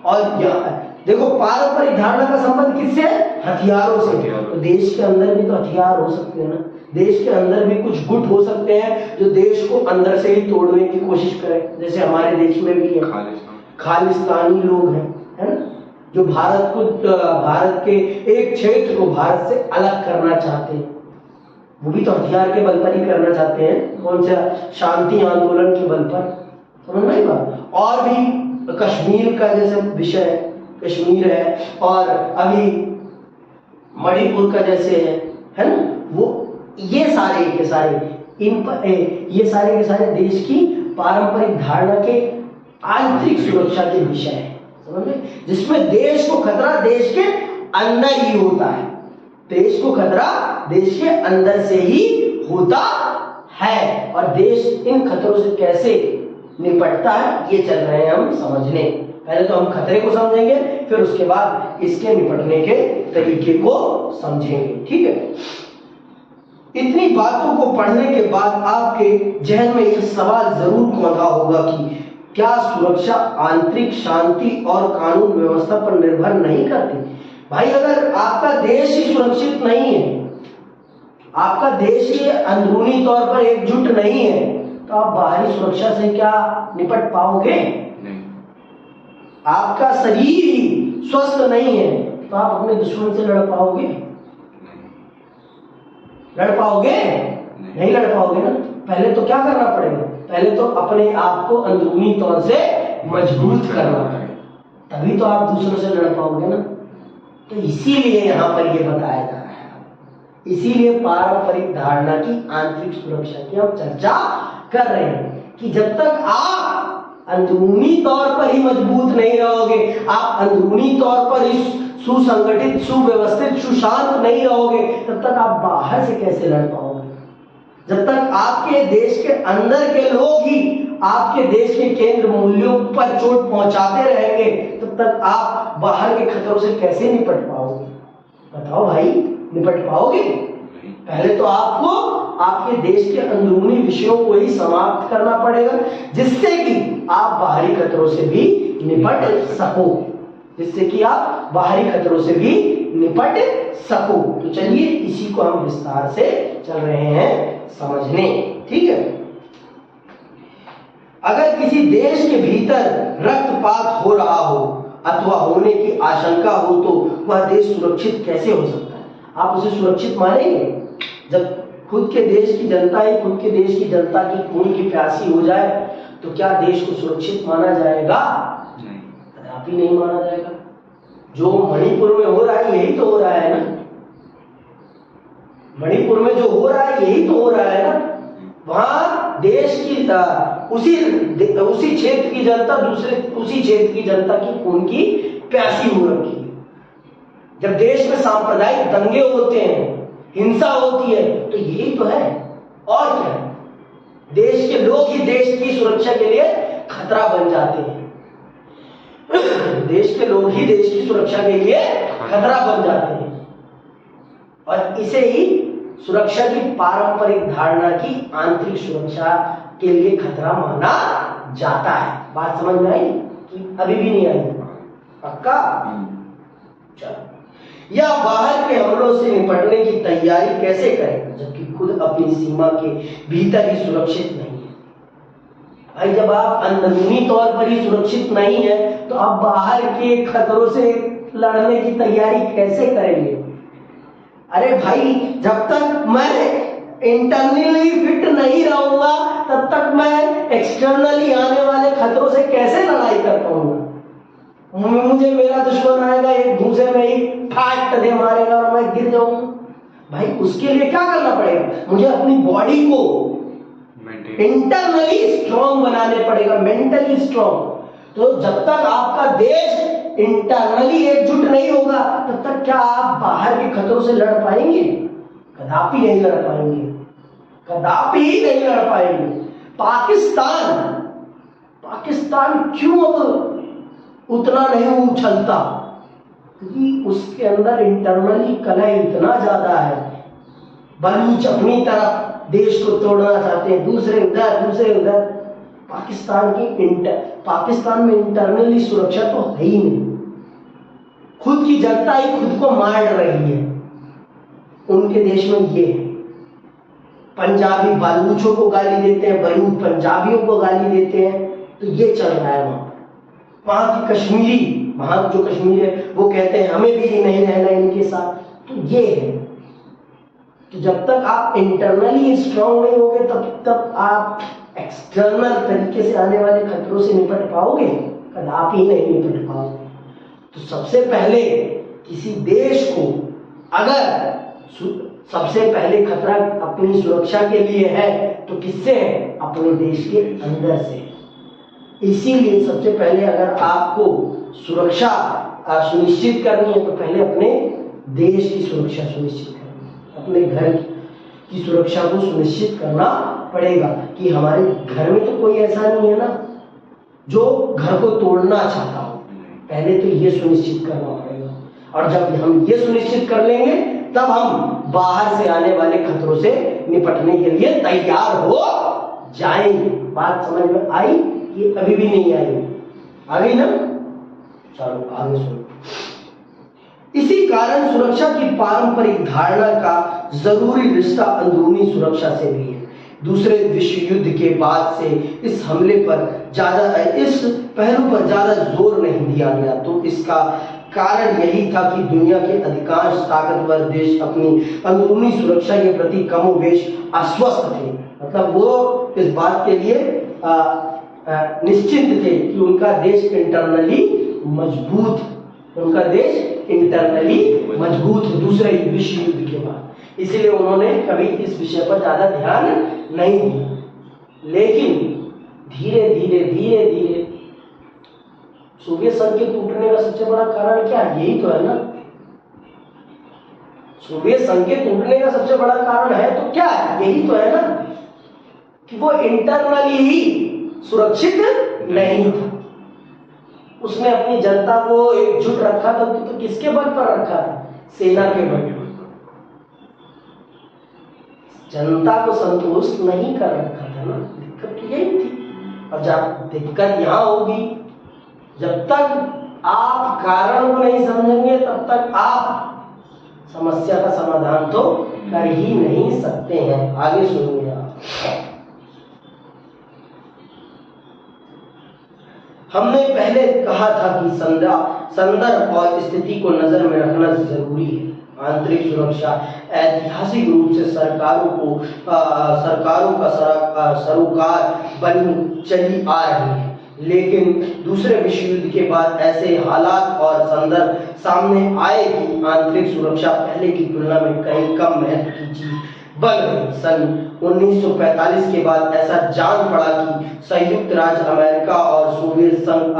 A: और यहाँ देखो पारंपरिक धारणा का संबंध किससे, हथियारों से। तो देश के अंदर भी तो हथियार हो सकते हैं ना, देश के अंदर भी कुछ गुट हो सकते हैं जो देश को अंदर से ही तोड़ने की कोशिश करें, जैसे हमारे देश में भी है खालिस्तानी लोग हैं, है ना, जो भारत के एक क्षेत्र को भारत से अलग करना चाहते हैं। वो भी तो हथियार के बल पर ही करना चाहते हैं, कौन सा, शांति आंदोलन के बल पर, समझ में आई बात। और भी कश्मीर का जैसे विषय है, कश्मीर है, और अभी मणिपुर का जैसे है ना, वो ये सारे के सारे ये सारे के सारे देश की पारंपरिक धारणा के आंतरिक सुरक्षा के विषय है, समझ में, जिसमें देश को खतरा देश के अंदर ही होता है, देश को खतरा देश के अंदर से ही होता है। और देश इन खतरों से कैसे निपटता है ये चल रहे हैं हम समझने। पहले तो हम खतरे को समझेंगे, फिर उसके बाद इसके निपटने के तरीके को समझेंगे, ठीक है। इतनी बातों को पढ़ने के बाद आपके जहन में एक सवाल जरूर कौंधा होगा कि क्या सुरक्षा आंतरिक शांति और कानून व्यवस्था पर निर्भर नहीं करती। भाई अगर आपका देश ही सुरक्षित नहीं है, आपका देश ही अंदरूनी तौर पर एकजुट नहीं है, तो आप बाहरी सुरक्षा से क्या निपट पाओगे, नहीं। आपका शरीर ही स्वस्थ नहीं है तो आप अपने दुश्मन से लड़ पाओगे, लड़ पाओगे, नहीं लड़ पाओगे ना। पहले तो क्या करना पड़ेगा, पहले तो अपने आप को अंदरूनी तौर से मजबूत करना पड़ेगा, तभी तो आप दूसरों से लड़ पाओगे ना। तो इसीलिए यहाँ पर ये बताया जा रहा है, इसीलिए पारंपरिक धारणा की आंतरिक सुरक्षा की हम चर्चा कर रहे हैं कि जब तक आप अंदरूनी तौर पर ही मजबूत नहीं रहोगे, आप अंदरूनी तौर पर ही सुसंगठित, सुव्यवस्थित, सुशांत नहीं रहोगे, तब तक आप बाहर से कैसे लड़ पाओगे। जब तक आपके देश के अंदर के लोग ही आपके देश के केंद्र मूल्यों पर चोट पहुंचाते रहेंगे, तब तक आप बाहर के खतरों से कैसे निपट पाओगे। बताओ भाई, निपट पाओगे। पहले तो आपको आपके देश के अंदरूनी विषयों को ही समाप्त करना पड़ेगा, जिससे कि आप बाहरी खतरों से भी निपट सको, जिससे कि आप बाहरी खतरों से भी निपट सको। तो चलिए इसी को हम विस्तार से चल रहे हैं समझने, ठीक है। अगर किसी देश के भीतर रक्तपात हो रहा हो अथवा होने की आशंका हो तो वह देश सुरक्षित कैसे हो सकता है। आप उसे सुरक्षित मानेंगे जब खुद के देश की जनता ही खुद के देश की जनता की खून की प्यासी हो जाए, तो क्या देश को सुरक्षित माना जाएगा? नहीं, कदापि नहीं माना जाएगा। जो मणिपुर में हो रहा है यही तो हो रहा है ना, मणिपुर में जो हो रहा है यही तो हो रहा है ना। वहां देश की उसी क्षेत्र की जनता उसी क्षेत्र की जनता की खून की प्यासी हो रखी है। जब देश में सांप्रदायिक दंगे होते हैं, हिंसा होती है, तो यही तो है, और क्या है। देश के लोग ही देश की सुरक्षा के लिए खतरा बन जाते हैं, देश के लोग ही देश की सुरक्षा के लिए खतरा बन जाते हैं, और इसे ही सुरक्षा की पारंपरिक धारणा की आंतरिक सुरक्षा के लिए खतरा माना जाता है। बात समझ में आई कि अभी भी नहीं आई? पक्का? चलो, या बाहर के हमलों से निपटने की तैयारी कैसे करें जबकि खुद अपनी सीमा के भीतर ही सुरक्षित नहीं है। भाई जब आप अंदरूनी तौर पर ही सुरक्षित नहीं है, तो आप बाहर के खतरों से लड़ने की तैयारी कैसे करेंगे? अरे भाई, जब तक मैं इंटरनली फिट नहीं रहूंगा, तब तक मैं एक्सटर्नली आने वाले खतरों से कैसे लड़ाई कर पाऊंगा? मुझे मेरा दुश्मन आएगा एक घूंसे में ही फाट दे मारेगा और मैं गिर जाऊंगा। भाई उसके लिए क्या करना पड़ेगा? मुझे अपनी बॉडी को इंटरनली स्ट्रॉन्ग बनाने पड़ेगा, मेंटली स्ट्रॉन्ग। तो जब तक आपका देश इंटरनली एकजुट नहीं होगा तब तक क्या आप बाहर के खतरों से लड़ पाएंगे? कदापि नहीं लड़ पाएंगे, कदापि ही नहीं लड़ पाएंगे। पाकिस्तान क्यों अब उतना नहीं उछलता? क्योंकि उसके अंदर इंटरनली कलह इतना ज्यादा है। बलूच अपनी तरफ देश को तोड़ना चाहते हैं, दूसरे उधर। पाकिस्तान में इंटरनली सुरक्षा तो है ही नहीं। खुद की जनता ही खुद को मार रही है। उनके देश में ये है। पंजाबी बलूचों को गाली देते हैं, बलूच पंजाबियों को गाली देते हैं। तो ये चल रहा है वहां की कश्मीरी, वहां जो कश्मीरी है वो कहते हैं हमें भी नहीं रहना इनके साथ। तो ये है कि जब तक आप इंटरनली स्ट्रांग नहीं होगे तब आप एक्सटर्नल तरीके से आने वाले खतरों से निपट पाओगे? कदापि नहीं निपट पाओगे। तो सबसे पहले किसी देश को अगर सबसे पहले खतरा अपनी सुरक्षा के लिए है तो किससे है? अपने देश के अंदर से। इसीलिए सबसे पहले अगर आपको सुरक्षा सुनिश्चित करनी है तो पहले अपने देश की सुरक्षा सुनिश्चित करनी है, अपने घर की सुरक्षा को सुनिश्चित करना पड़ेगा कि हमारे घर में तो कोई ऐसा नहीं है ना जो घर को तोड़ना चाहता हो। पहले तो ये सुनिश्चित करना पड़ेगा, और जब हम ये सुनिश्चित कर लेंगे तब हम बाहर से आने वाले खतरों से निपटने के लिए तैयार हो जाएंगे। बात समझ में आई? ये अभी भी नहीं आई, आ गई ना? चलो आगे सुनो। इसी कारण सुरक्षा की पारंपरिक धारणा का जरूरी रिश्ता अंदरूनी सुरक्षा से भी है। दूसरे विश्व युद्ध के बाद से इस पहलू पर ज्यादा जोर नहीं दिया गया। तो इसका कारण यही था कि दुनिया के अधिकांश ताकतवर देश अपनी अंदरूनी सुरक्षा के प्रति कमोबेश आश्वस्त थे। मतलब वो इस बात के लिए निश्चिंत थे कि उनका देश इंटरनली मजबूत हो दूसरे विश्व युद्ध के बाद। इसलिए उन्होंने कभी इस विषय पर ज्यादा ध्यान नहीं दिया। लेकिन धीरे धीरे सोवियत संघ के टूटने का सबसे बड़ा कारण क्या है? यही तो है ना। सोवियत संघ के टूटने का सबसे बड़ा कारण है तो क्या है? यही तो है ना कि वो इंटरनली ही सुरक्षित नहीं था। उसने अपनी जनता को एकजुट रखा था तो किसके बल पर रखा था? सेना के बल पर। जनता को संतुष्ट नहीं कर रखा था ना। दिक्कत तो यही थी। और जब दिक्कत यहां होगी, जब तक आप कारण को नहीं समझेंगे तब तक आप समस्या का समाधान तो कर ही नहीं सकते हैं। आगे सुनिए आप। हमने पहले कहा था कि संदर्भ और स्थिति को नजर में रखना जरूरी है। आंतरिक सुरक्षा ऐतिहासिक रूप से सरकारों का सरोकार बनी चली आ रही है। लेकिन दूसरे विश्व युद्ध के बाद ऐसे हालात और संदर्भ सामने आए कि आंतरिक सुरक्षा पहले की तुलना में कहीं कम महत्व की चीज बन गई। सन 1945 के बाद ऐसा जान पड़ा कि संयुक्त राज्य अमेरिका और सोवियत संघ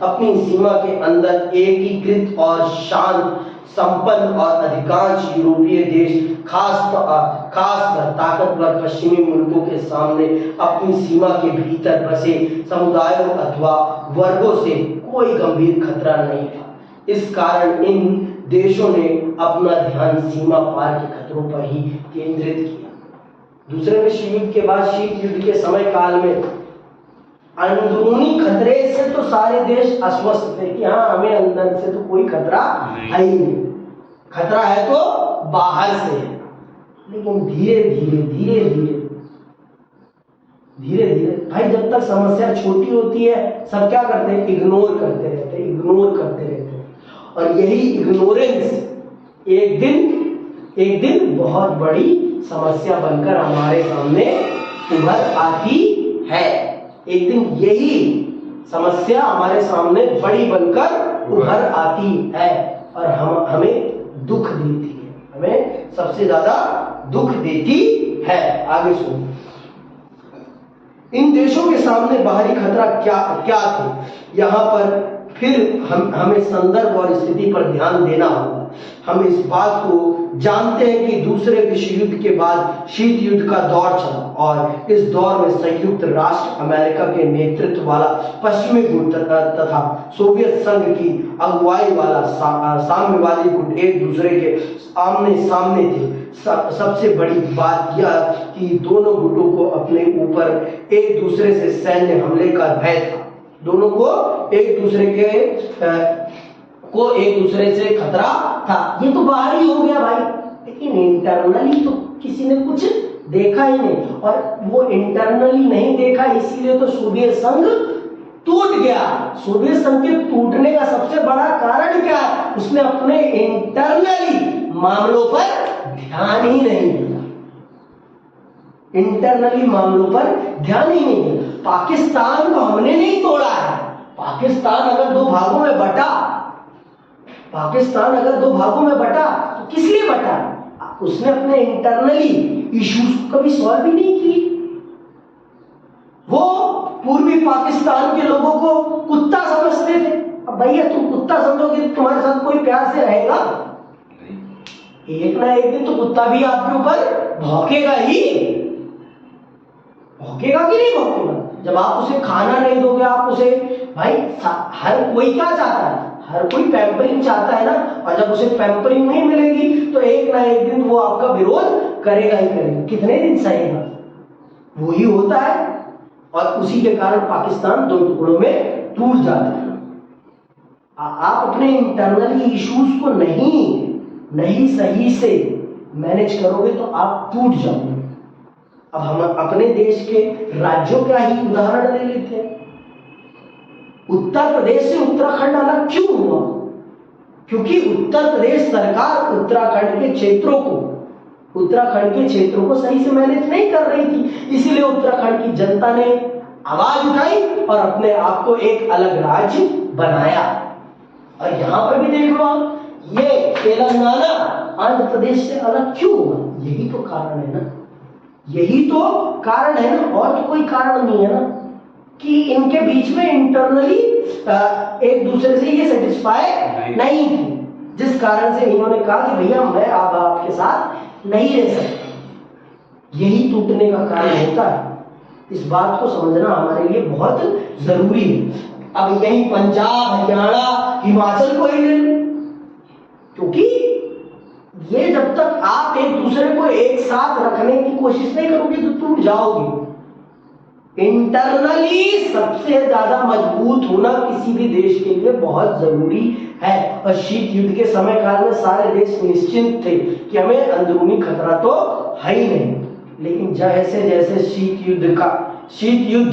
A: अपनी सीमा के अंदर एकीकृत और शांत संपन्न और अधिकांश यूरोपीय देश खासकर ताकतवर पश्चिमी मुल्कों के सामने अपनी सीमा के भीतर बसे समुदायों अथवा वर्गों से कोई गंभीर खतरा नहीं था। इस कारण इन देशों ने अपना ध्यान सीमा पार के खतरों पर ही केंद्रित किया। दूसरे विश्व युद्ध के बाद शीत युद्ध के समय काल में अंदरूनी खतरे से तो सारे देश आश्वस्त थे कि हाँ हमें अंदर से तो कोई खतरा है ही नहीं, खतरा है तो बाहर से है। लेकिन धीरे धीरे भाई जब तक समस्या छोटी होती है सब क्या करते हैं? इग्नोर करते रहते हैं। और यही इग्नोरेंस एक दिन बहुत बड़ी समस्या बनकर हमारे सामने उभर आती है। एक दिन यही समस्या हमारे सामने बड़ी बनकर उभर आती है और हमें दुख देती है, हमें सबसे ज्यादा दुख देती है। आगे सुनो, इन देशों के सामने बाहरी खतरा क्या क्या थे, यहाँ पर फिर हमें संदर्भ और स्थिति पर ध्यान देना होगा। हम इस बात को जानते हैं कि दूसरे विश्व युद्ध के बाद शीत युद्ध का दौर चला और इस दौर में संयुक्त राष्ट्र अमेरिका के नेतृत्व वाला पश्चिमी गुट तथा सोवियत संघ की अगुवाई वाला साम्यवादी गुट एक दूसरे के आमने सामने थे। सबसे बड़ी बात यह कि दोनों गुटों को अपने ऊपर एक दूसरे से सैन्य हमले का भय था। दोनों को एक दूसरे से खतरा था। ये तो बाहर ही हो गया भाई, लेकिन इंटरनली तो किसी ने कुछ देखा ही नहीं, और वो इंटरनली नहीं देखा, इसीलिए तो सोवियत संघ टूट गया। सोवियत संघ के टूटने का सबसे बड़ा कारण क्या है? उसने अपने इंटरनली मामलों पर ध्यान ही नहीं दिया, इंटरनली मामलों पर ध्यान ही नहीं दिया। पाकिस्तान को हमने नहीं तोड़ा है। पाकिस्तान अगर दो भागों में बटा, पाकिस्तान अगर दो भागों में बटा तो किस लिए बटा? उसने अपने इंटरनली इश्यूज को कभी सॉल्व ही नहीं की। वो पूर्वी पाकिस्तान के लोगों को कुत्ता समझते थे। अब भैया तुम कुत्ता समझोगे तो तुम्हारे साथ कोई प्यार से रहेगा? एक ना एक दिन तो कुत्ता भी आपके ऊपर भौंकेगा ही, भौंकेगा कि नहीं भौंकेगा? जब आप उसे खाना नहीं दोगे, आप उसे, भाई हर कोई क्या चाहता है? हर कोई पैम्परिंग चाहता है ना, और जब उसे पैम्परिंग नहीं मिलेगी तो एक ना एक दिन वो आपका विरोध करेगा ही करेगा। कितने दिन सहेगा? वो ही होता है, और उसी के कारण पाकिस्तान दो टुकड़ों में टूट जाता है। आप अपने इंटरनल इश्यूज को नहीं सही से मैनेज करोगे तो आप टूट जाओगे। अब हम अपने देश के राज्यों का ही उदाहरण ले लेते हैं। उत्तर प्रदेश से उत्तराखंड अलग क्यों हुआ? क्योंकि उत्तर प्रदेश सरकार उत्तराखंड के क्षेत्रों को सही से मैनेज नहीं कर रही थी। इसीलिए उत्तराखंड की जनता ने आवाज उठाई और अपने आप को एक अलग राज्य बनाया। और यहां पर भी देख लो, ये तेलंगाना आंध्र प्रदेश से अलग क्यों हुआ? यही तो कारण है ना, यही तो कारण है ना, और तो कोई कारण नहीं है ना, कि इनके बीच में इंटरनली एक दूसरे से ये सेटिस्फाई नहीं थी, जिस कारण से इन्होंने कहा कि भैया मैं अब आपके साथ नहीं रह सकता। यही टूटने का कारण होता है। इस बात को समझना हमारे लिए बहुत जरूरी है। अब यही पंजाब, हरियाणा, हिमाचल को ही ले लो, क्योंकि ये जब तक आप एक दूसरे को एक साथ रखने की कोशिश नहीं करोगे तो टूट जाओगे। इंटरनली सबसे ज्यादा मजबूत होना किसी भी देश के लिए बहुत जरूरी है। और शीत युद्ध के समय काल में सारे देश निश्चिंत थे कि हमें अंदरूनी खतरा तो है ही नहीं, लेकिन जैसे जैसे शीत युद्ध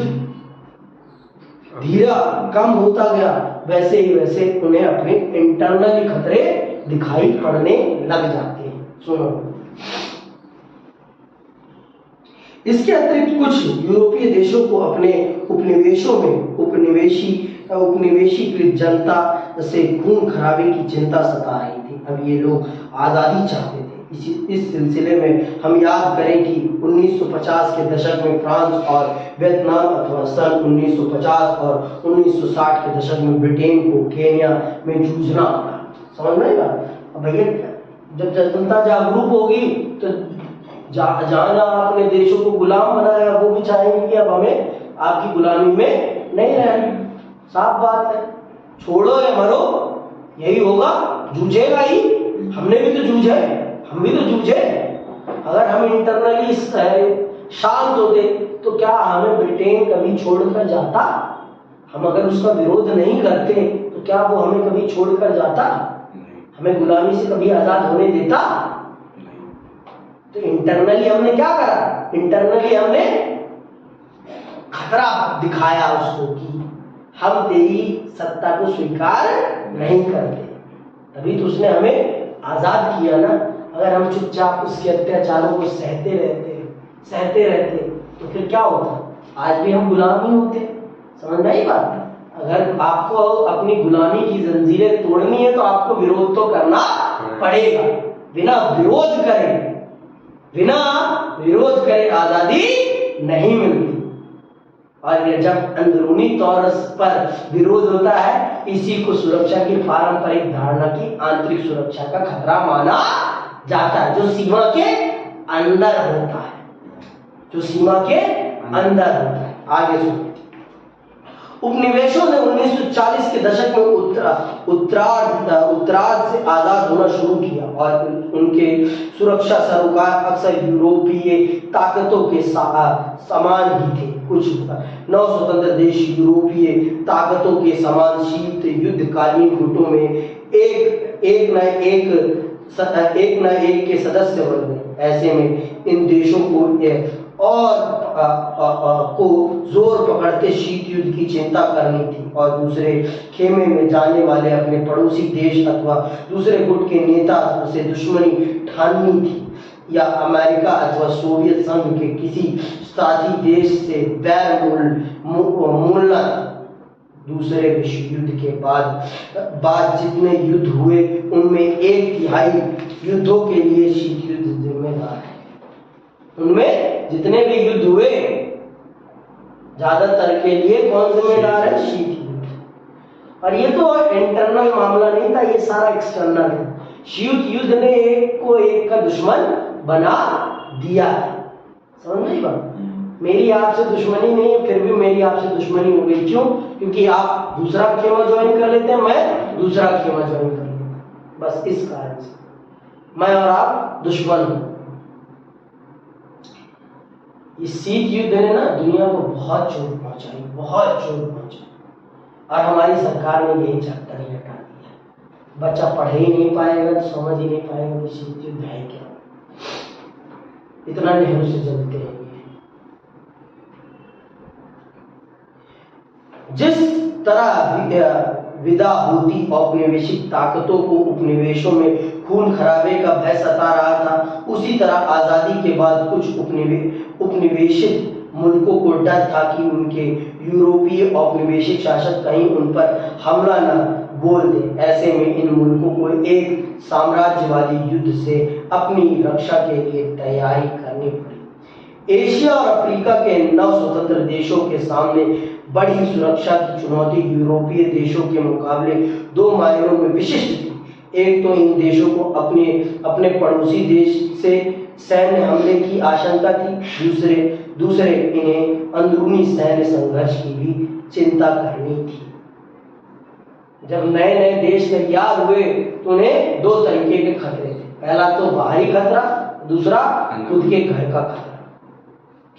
A: धीरे कम होता गया, वैसे ही वैसे उन्हें अपने इंटरनली खतरे दिखाई पड़ने लग जाते हैं। सुनो, इसके अतिरिक्त कुछ यूरोपीय देशों को अपने उपनिवेशों में उपनिवेशीकृत जनता से खून खराबे की चिंता सता रही थी। अब ये लोग आजादी चाहते थे। इस सिलसिले में हम याद करें कि 1950 के दशक में फ्रांस और वियतनाम, अथवा सन 1950 और 1960 के दशक में ब्रिटेन को केन्या में जूझना पड़ा। समझ में आएगा? अब भैया जब जनता जागरूक होगी तो जहां आपने देशों को गुलाम बनाया, वो भी चाहेंगे कि अब हमें आपकी गुलामी में नहीं रहना। साफ बात है, छोड़ो या मरो, यही होगा, जूझेगा ही। हमने भी तो जूझे, हम भी तो जूझे। अगर हम इंटरनली शांत होते तो क्या हमें ब्रिटेन कभी छोड़कर जाता? हम अगर उसका विरोध नहीं करते तो क्या वो हमें कभी छोड़कर जाता? हमें गुलामी से कभी आजाद होने देता? तो इंटरनली हमने क्या करा? इंटरनली हमने खतरा दिखाया उसको कि हम तेरी सत्ता को स्वीकार नहीं करते, तभी तो उसने हमें आजाद किया ना। अगर हम चुपचाप उसके अत्याचारों को सहते रहते तो फिर क्या होता? आज भी हम गुलाम ही होते। समझ में आई बात? अगर आपको अपनी गुलामी की जंजीरें तोड़नी है तो आपको विरोध तो करना पड़ेगा। बिना विरोध करे आजादी नहीं मिलती। और ये जब अंदरूनी तौर पर विरोध होता है, इसी को सुरक्षा की पारंपरिक धारणा की आंतरिक सुरक्षा का खतरा माना जाता है, जो सीमा के अंदर होता है, आगे सुनिए। उपनिवेशों ने 1940 के दशक में उत्तरार्ध से आजाद होना शुरू किया और उनके सुरक्षा सरोकार अक्सर यूरोपीय ताकतों के समान ही थे। कुछ नव स्वतंत्र देश यूरोपीय ताकतों के समान शीत युद्धकालीन गुटों में एक न एक के सदस्य बन गए। ऐसे में इन देशों को जोर पकड़ते शीत युद्ध की चिंता करनी थी और दूसरे खेमे में जाने वाले अपने पड़ोसी देश अथवा दूसरे गुट के नेता से दुश्मनी ठाननी थी, या अमेरिका अथवा सोवियत संघ के किसी साथी देश से बैर मोलना। दूसरे विश्व युद्ध के बाद जितने युद्ध हुए उनमें 1/3 युद्धों के लिए शीत युद्ध जिम्मेदार है। उनमें जितने भी युद्ध हुए ज्यादातर के लिए कौन जिम्मेदार है? शीत युद्ध। और ये तो इंटरनल मामला नहीं था, ये सारा एक्सटर्नल है। शीत युद्ध ने एक को एक का दुश्मन बना दिया। समझ गई बात? मेरी आपसे दुश्मनी नहीं है, फिर भी मेरी आपसे दुश्मनी हो गई। क्यों? क्योंकि आप दूसरा खेमा ज्वाइन कर लेते हैं, मैं दूसरा खेमा ज्वाइन कर लेता हूं। बस इस कारण से मैं और आप दुश्मन हूं। इस शीत युद्ध ने ना दुनिया को बहुत चोट पहुंचाई। और हमारी सरकार ने यही चैप्टर ही हटा दिया। बच्चा पढ़ ही नहीं पाएगा तो समझ ही नहीं पाएगा कि शीत युद्ध है क्या। इतना नेहरू से जलते हैं। जिस तरह विदा होती औपनिवेशिक ताकतों को उपनिवेशों में खून खराबे का भय सता रहा था, उसी तरह आजादी के बाद कुछ उपनिवेशित मुल्कों को डर था कि उनके यूरोपीय औपनिवेशिक शासक कहीं उन पर हमला न बोल दे। ऐसे में इन मुल्कों को एक साम्राज्यवादी युद्ध से अपनी रक्षा के लिए तैयारी करनी पड़ी। एशिया और अफ्रीका के नव स्वतंत्र देशों के सामने बड़ी सुरक्षा की चुनौती यूरोपीय देशों के मुकाबले 2 मायनों में विशिष्ट थी। एक तो इन देशों को अपने पड़ोसी देश से सैन्य हमले की आशंका थी, दूसरे इन्हें अंदरूनी सैन्य संघर्ष की भी चिंता करनी थी। जब नए देश तैयार हुए तो उन्हें 2 तरीके के खतरे थे। पहला तो बाहरी खतरा, दूसरा खुद के घर का खतरा,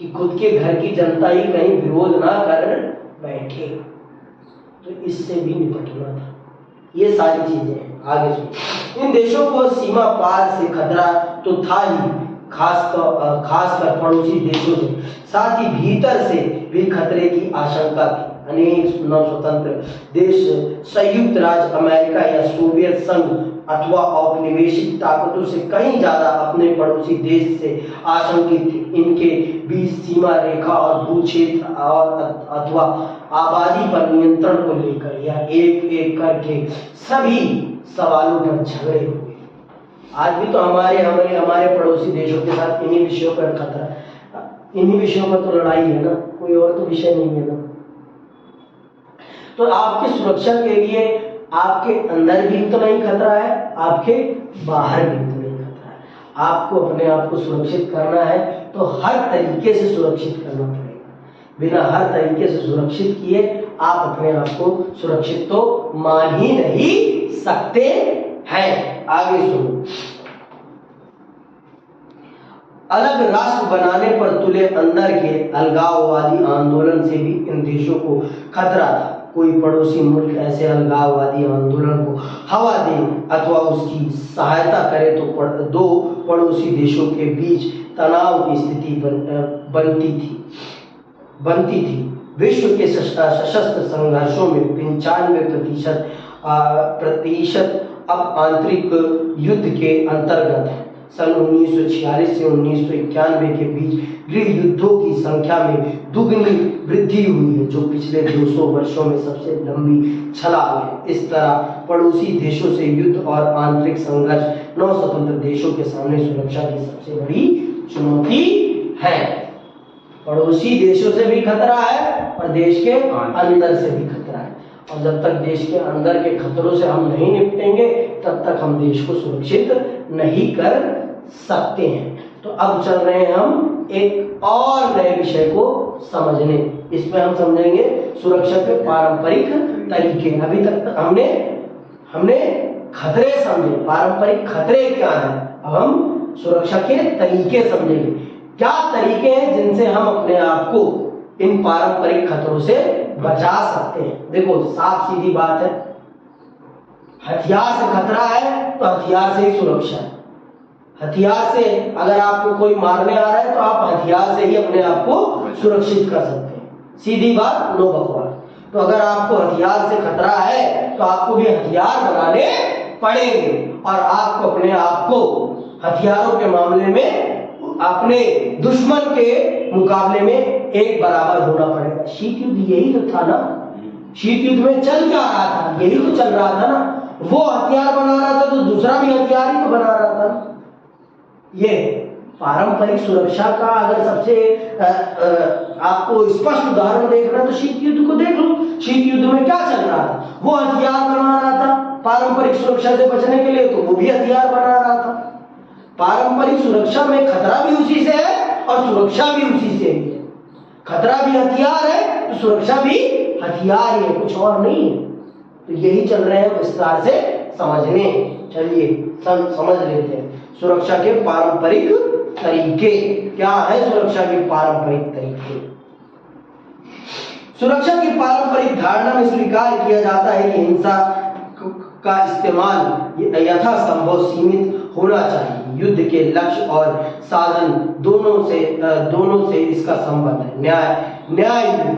A: कि खुद के घर की जनता ही कहीं विरोध ना कर बैठे, तो इससे भी निपटना था। ये सारी चीजें आगे सुनिए। इन देशों को सीमा पार से खतरा तो था ही, खासकर पड़ोसी देशों से, साथ ही भीतर से भी खतरे की आशंका थी। अनेक नव स्वतंत्र देश संयुक्त राज्य अमेरिका या सोवियत संघ अथवा औपनिवेशिक ताकतों से कहीं ज्यादा अपने पड़ोसी देश से आशंकित थे। इनके बीच सीमा रेखा और भू क्षेत्र और अथवा आबादी पर नियंत्रण को लेकर या एक करके सभी सवालों पर झगड़े हुए। आज भी तो हमारे पड़ोसी देशों के साथ इन्हीं विषयों पर खतरा, इन्हीं विषयों पर तो लड़ाई है ना, कोई और तो विषय नहीं है ना। तो आपकी सुरक्षा के लिए आपके अंदर भी तो नहीं खतरा है, आपके बाहर भी तो नहीं खतरा है। आपको अपने आप को सुरक्षित करना है तो हर तरीके से सुरक्षित करना पड़ेगा। बिना हर तरीके से सुरक्षित किए आप अपने आप को सुरक्षित तो मान ही नहीं सकते हैं। आगे सुनो। अलग राष्ट्र बनाने पर तुले अंदर के अलगाववादी आंदोलन से भी इन देशों को खतरा था। कोई पड़ोसी मुल्क ऐसे अलगाववादी आंदोलन को हवा दे अथवा उसकी सहायता करे तो 2 पड़ोसी देशों के बीच तनाव की स्थिति बनती थी। विश्व के सशस्त्र संघर्षों में 95% अब आंतरिक युद्ध के अंतर्गत है। सन 1946 से 1991 के बीच गृह युद्धों की संख्या में दुगनी वृद्धि हुई है, जो पिछले 200 वर्षों में सबसे लंबी छलांग है। इस तरह पड़ोसी देशों से युद्ध और आंतरिक संघर्ष नौ स्वतंत्र देशों के सामने सुरक्षा की सबसे बड़ी चुनौती है। पड़ोसी देशों से भी खतरा है और देश के अंदर से भी खतरा है, और जब तक देश के अंदर के खतरों से हम नहीं निपटेंगे तब तक हम देश को सुरक्षित नहीं कर सकते हैं। तो अब चल रहे हैं हम एक और नए विषय को समझने। इसमें हम समझेंगे सुरक्षा के पारंपरिक तरीके। अभी तक हमने खतरे समझे, पारंपरिक खतरे क्या है, अब हम सुरक्षा के तरीके समझेंगे। क्या तरीके हैं जिनसे हम अपने आप को इन पारंपरिक खतरों से बचा सकते हैं। देखो साफ सीधी बात है, हथियार से खतरा है तो हथियार से ही सुरक्षा है। हथियार से अगर आपको कोई मारने आ रहा है तो आप हथियार से ही अपने आप को सुरक्षित कर सकते हैं। सीधी बात, नो बकवास। तो अगर आपको हथियार से खतरा है तो आपको भी हथियार बनाने पड़ेंगे, और आपको अपने आप को हथियारों के मामले में अपने दुश्मन के मुकाबले में एक बराबर होना पड़ेगा। शीत युद्ध यही तो था ना, शीत युद्ध में चल क्या रहा था, यही तो चल रहा था ना। वो हथियार बना रहा था तो दूसरा भी हथियार ही तो बना रहा था। ये पारंपरिक सुरक्षा का अगर सबसे आपको स्पष्ट उदाहरण देखना तो शीत युद्ध को देख लो। शीत युद्ध में क्या चल रहा था, वो हथियार बना रहा था पारंपरिक सुरक्षा से बचने के लिए, तो वो भी हथियार बना रहा था। पारंपरिक सुरक्षा में खतरा भी उसी से है और सुरक्षा भी उसी से है। खतरा भी हथियार है तो सुरक्षा भी हथियार ही है, कुछ और नहीं है। तो यही चल रहे हैं विस्तार से समझने। चलिए समझ लेते हैं सुरक्षा के पारंपरिक तरीके। क्या है सुरक्षा के पारंपरिक तरीके? सुरक्षा की पारंपरिक धारणा में स्वीकार किया जाता है कि हिंसा का इस्तेमाल यथासंभव सीमित होना चाहिए। युद्ध के लक्ष्य और साधन दोनों से इसका संबंध है। न्याय युद्ध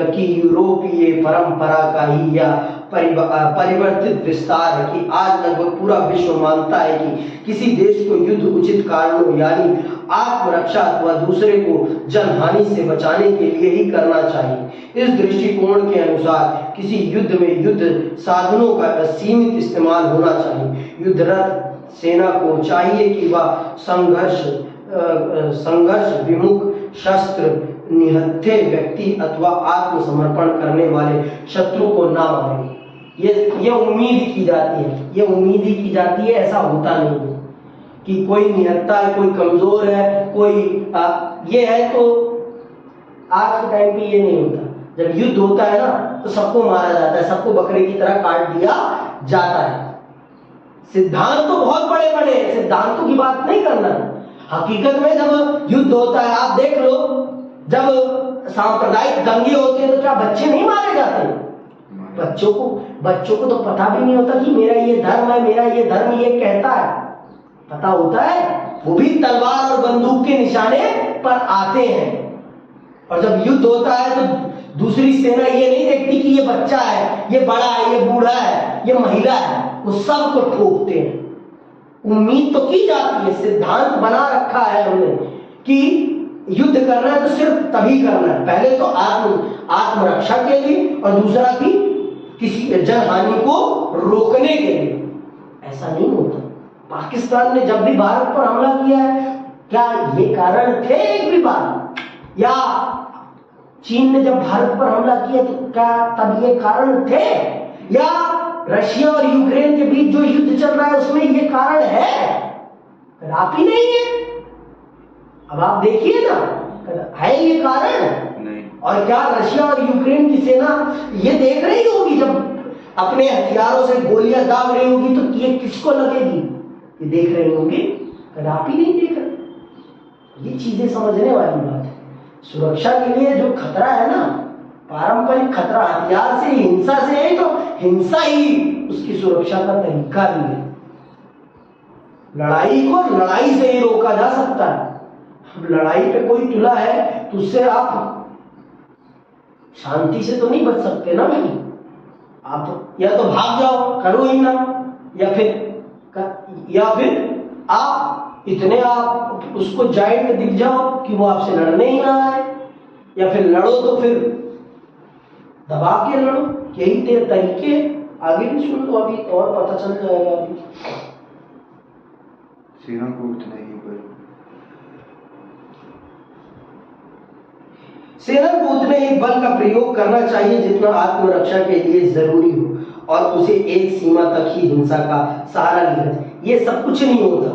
A: की यूरोपीय परंपरा का ही यह परिवर्तित विस्तार है कि आज लगभग पूरा विश्व मानता है कि किसी देश को युद्ध उचित कारणों यानी आत्मरक्षा अथवा दूसरे को जनहानि से बचाने के लिए ही करना चाहिए। इस दृष्टिकोण के अनुसार किसी युद्ध में युद्ध साधनों का सीमित इस्तेमाल होना चाहिए। युद्धरत सेना को चाहिए कि वह संघर्ष विमुख शस्त्र निहत्थे व्यक्ति अथवा आत्मसमर्पण करने वाले शत्रु को ना मारे। ये उम्मीद की जाती है, ये उम्मीद ही की जाती है, ऐसा होता नहीं है कि कोई निहत्था है, कोई कमजोर है, कोई ये है। तो आज के टाइम पे ये नहीं होता। जब युद्ध होता है ना तो सबको मारा जाता है, सबको बकरे की तरह काट दिया जाता है। सिद्धांत तो बहुत बड़े बड़े हैं, सिद्धांतों की बात नहीं करना। हकीकत में जब युद्ध होता है, आप देख लो, जब सांप्रदायिक दंगे होते हैं तो क्या बच्चे नहीं मारे जाते? बच्चों को तो पता भी नहीं होता कि मेरा ये धर्म है, मेरा ये धर्म ये कहता है। पता होता है, वो भी तलवार और बंदूक के निशाने पर आते हैं। और जब युद्ध होता है तो दूसरी सेना ये नहीं देखती कि ये बच्चा है, ये बड़ा है, ये बूढ़ा है, ये महिला है, वो सबको ठोकते हैं। उम्मीद तो की जाती है, सिद्धांत बना रखा है हमने कि युद्ध करना है तो सिर्फ तभी करना है, पहले तो आत्मरक्षा के लिए और दूसरा कि किसी जनहानि को रोकने के लिए। ऐसा नहीं होता। पाकिस्तान ने जब भी भारत पर हमला किया है, क्या ये कारण थे एक भी बार? या चीन ने जब भारत पर हमला किया तो क्या तब ये कारण थे? या रशिया और यूक्रेन के बीच जो युद्ध चल रहा है उसमें ये कारण है? कदापि नहीं है। अब आप देखिए ना, है ये कारण? नहीं। और क्या रशिया और यूक्रेन की सेना ये देख रही होगी जब अपने हथियारों से गोलियां दाग रही होगी तो ये किसको लगेगी? ये देख रही होंगी? कदापि नहीं देख रहे। ये चीजें समझने वाली बात है। सुरक्षा के लिए जो खतरा है ना, पारंपरिक खतरा हथियार से, हिंसा से है, तो हिंसा ही उसकी सुरक्षा का तरीका भी है। लड़ाई को लड़ाई से ही रोका जा सकता है। लड़ाई पे कोई तुला है तो उससे आप शांति से तो नहीं बच सकते ना भाई। आप या तो भाग जाओ, करो ही ना, या फिर आप इतने आप उसको जाइंट दिख जाओ कि वो आपसे लड़ने ही ना आए। या फिर लड़ो तो फिर दबा के लड़ो। यही तरीके। आगे भी सुन लो, अभी और पता चल जाएगा। अभी
B: सेना को उतने ही बल
A: सेना को उतने ही बल का प्रयोग करना चाहिए जितना आत्मरक्षा के लिए जरूरी हो, और उसे एक सीमा तक ही हिंसा का सहारा लिया जाए। ये सब कुछ नहीं होता।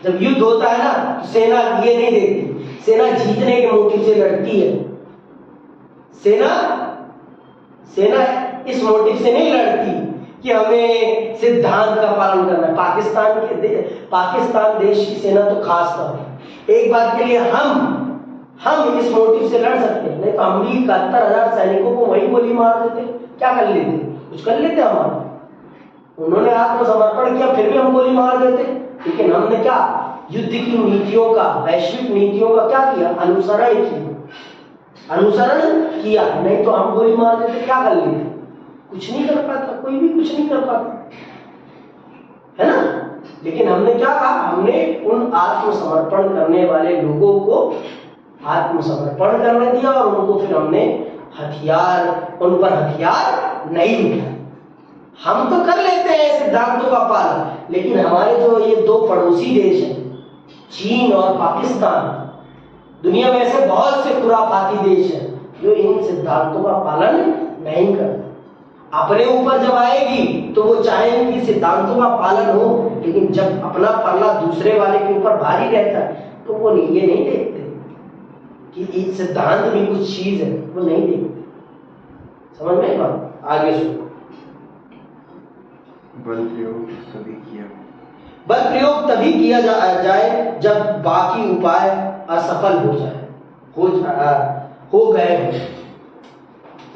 A: जब युद्ध होता है ना, तो सेना ये नहीं देखती। सेना जीतने के मोटिव से लड़ती है। सेना इस मोटिव से नहीं लड़ती कि हमें सिद्धांत का पालन करना है। पाकिस्तान देश की सेना तो खास तौर है। एक बात के लिए हम इस मोटिव से लड़ सकते हैं, नहीं तो हम भी 71,000 सैनिकों को वही गोली मार देते। क्या कर लेते? कुछ कर लेते हमारा। उन्होंने आत्मसमर्पण किया, फिर भी हम गोली मार देते। लेकिन हमने क्या? युद्ध की नीतियों का, वैश्विक नीतियों का क्या किया? अनुसरण किया। नहीं तो हम गोली मार देते, क्या कर लेते? कुछ नहीं कर पाता, कोई भी कुछ नहीं कर पाता, है ना। लेकिन हमने क्या कहा? हमने उन आत्मसमर्पण करने वाले लोगों को आत्मसमर्पण करने दिया, और उनको फिर हमने उन पर हथियार नहीं उठाए। हम तो कर लेते हैं सिद्धांतों का पालन, लेकिन हमारे जो ये दो पड़ोसी देश हैं, चीन और पाकिस्तान, दुनिया में ऐसे बहुत से खुराफाती देश हैं जो इन सिद्धांतों का पालन नहीं करते। अपने ऊपर जब आएगी तो वो चाहेंगे कि सिद्धांतों का पालन हो, लेकिन जब अपना पल्ला दूसरे वाले के ऊपर भारी रहता है तो वो ये नहीं देखते कि इस सिद्धांत में कुछ चीज है, वो नहीं देखते। समझ में बात? आगे सुनो।
B: बल
A: प्रयोग तभी किया जाए जब बाकी उपाय असफल हो गए हो।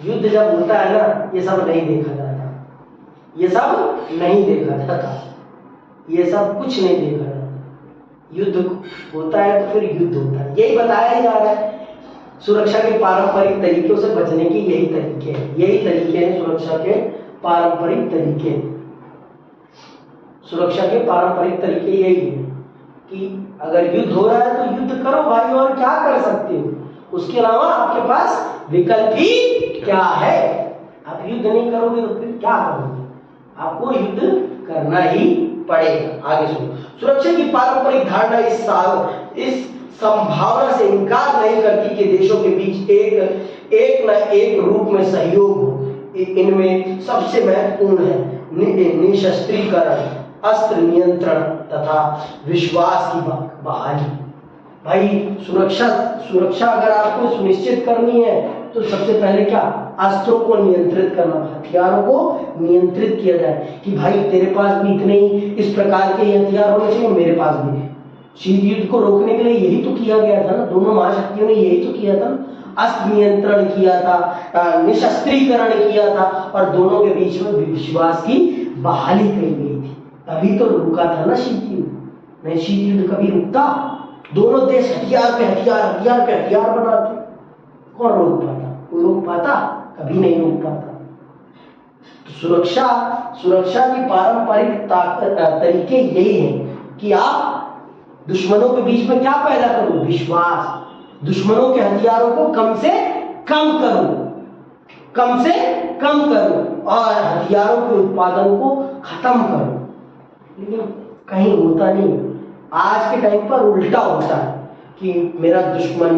A: युद्ध जब होता है ना, ये सब नहीं देखा जाता, ये सब नहीं देखा जाता, ये सब कुछ नहीं देखा जाता। युद्ध होता है तो फिर युद्ध होता है, यही बताया ही जा रहा है। सुरक्षा के पारंपरिक तरीकों से बचने की यही तरीके हैं सुरक्षा के पारंपरिक तरीके। सुरक्षा के पारंपरिक तरीके यही है कि अगर युद्ध हो रहा है तो युद्ध करो भाई, और क्या कर सकते हो? उसके अलावा आपके पास विकल्प ही क्या है? आप युद्ध नहीं करोगे तो फिर क्या करोगे? आपको युद्ध करना ही पड़ेगा। आगे सुनो। सुरक्षा की पारंपरिक धारणा इस संभावना से इनकार नहीं करती कि देशों के बीच एक न एक रूप में सहयोग हो। इनमें सबसे महत्वपूर्ण है निशस्त्रीकरण, अस्त्र नियंत्रण तथा विश्वास की बहाली। भाई सुरक्षा अगर आपको सुनिश्चित करनी है तो सबसे पहले क्या? अस्त्रों को नियंत्रित करना, हथियारों को नियंत्रित किया जाए कि भाई तेरे पास भी इतने ही इस प्रकार के हथियार होने चाहिए, मेरे पास भी। शीत युद्ध को रोकने के लिए यही तो किया गया था ना, दोनों महाशक्तियों ने यही तो किया था ना। अस्त्र नियंत्रण किया था, निशस्त्रीकरण किया था, और दोनों के बीच में विश्वास की बहाली की गई थी। तभी तो रुका था ना शीत युद्ध। नहीं शीत युद्ध कभी रुकता? दोनों देश हथियार पे हथियार बनाते, कौन रोक पाता? कोई रोक पाता? कभी नहीं रोक पाता। तो सुरक्षा की पारंपरिक तरीके यही हैं कि आप दुश्मनों के बीच में क्या पैदा करो? विश्वास। दुश्मनों के हथियारों को कम से कम करो और हथियारों के उत्पादन को खत्म करो। लेकिन कहीं होता नहीं। आज के टाइम पर उल्टा होता है कि मेरा दुश्मन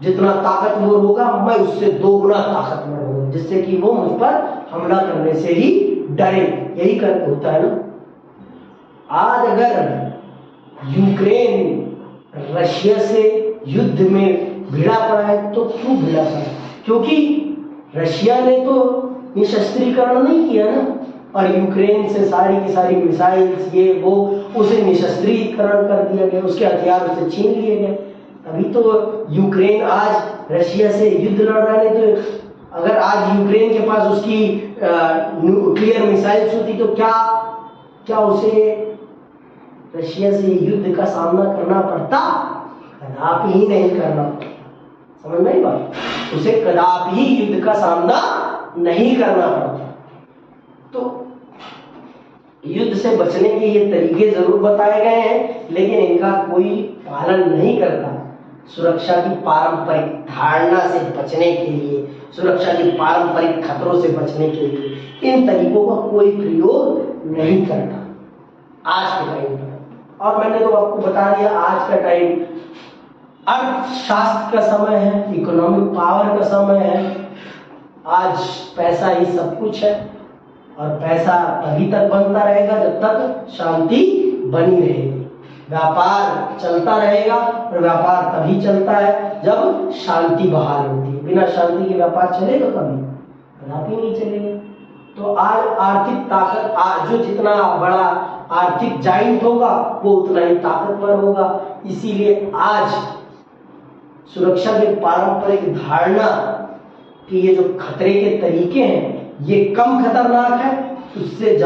A: जितना ताकतवर होगा, मैं उससे 2 गुना ताकतवर होगा, जिससे कि वो मुझ पर हमला करने से ही डरे। यही कर होता है ना। आज अगर यूक्रेन रशिया से युद्ध में भिड़ा पड़ा है तो क्यों भिड़ा पड़ा? क्योंकि रशिया ने तो निशस्त्रीकरण नहीं किया ना, और यूक्रेन से सारी की सारी मिसाइल्स ये वो उसे निशस्त्रीकरण कर दिया गया, उसके हथियार उसे छीन लिए गए। तभी तो यूक्रेन आज रशिया से युद्ध लड़ रहा है। तो अगर आज यूक्रेन के पास उसकी न्यूक्लियर मिसाइल्स होती तो क्या उसे रशिया से युद्ध का सामना करना पड़ता? कदापि ही नहीं करना पड़ता। समझ में आई बात? उसे कदापि ही युद्ध का सामना नहीं करना पड़ता। तो युद्ध से बचने के ये तरीके जरूर बताए गए हैं, लेकिन इनका कोई पालन नहीं करता। सुरक्षा की पारंपरिक धारणा से बचने के लिए, सुरक्षा के पारंपरिक खतरों से बचने के लिए इन तरीकों का कोई प्रयोग नहीं करता आज के टाइम पर। और मैंने तो आपको बता दिया, आज का टाइम अर्थशास्त्र का समय है, इकोनॉमिक पावर का समय है। आज पैसा ही सब कुछ है और पैसा तभी तक बनता रहेगा जब तक शांति बनी रहेगी। व्यापार चलता रहेगा और व्यापार तभी चलता है जब शांति बहाल होती है। बिना शांति के व्यापार चलेगा कभी? कदापि नहीं चलेगा। तो आज आर्थिक ताकत, जो जितना बड़ा आर्थिक जाइंट होगा वो उतना ही ताकतवर होगा। इसीलिए आज सुरक्षा के पारंपरिक धारणा कि ये जो खतरे के तरीके हैं ये कम खतरनाक है, उससे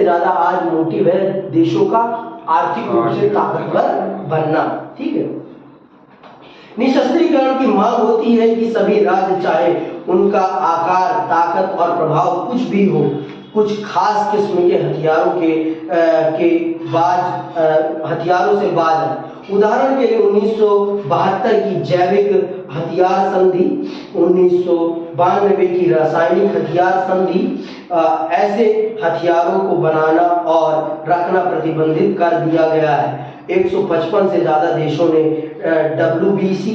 A: ज्यादा आज मोटिव है देशों का आर्थिक रूप से ताकतवर बनना। ठीक है। निशस्त्रीकरण की मांग होती है कि सभी राज्य, चाहे उनका आकार, ताकत और प्रभाव कुछ भी हो, कुछ खास किस्म के हथियारों से बाज हैं। उदाहरण के लिए 1972 की जैविक हथियार संधि, 1992 की रासायनिक हथियार संधि ऐसे हथियारों को बनाना और रखना प्रतिबंधित कर दिया गया है। 155 से ज्यादा देशों ने WBC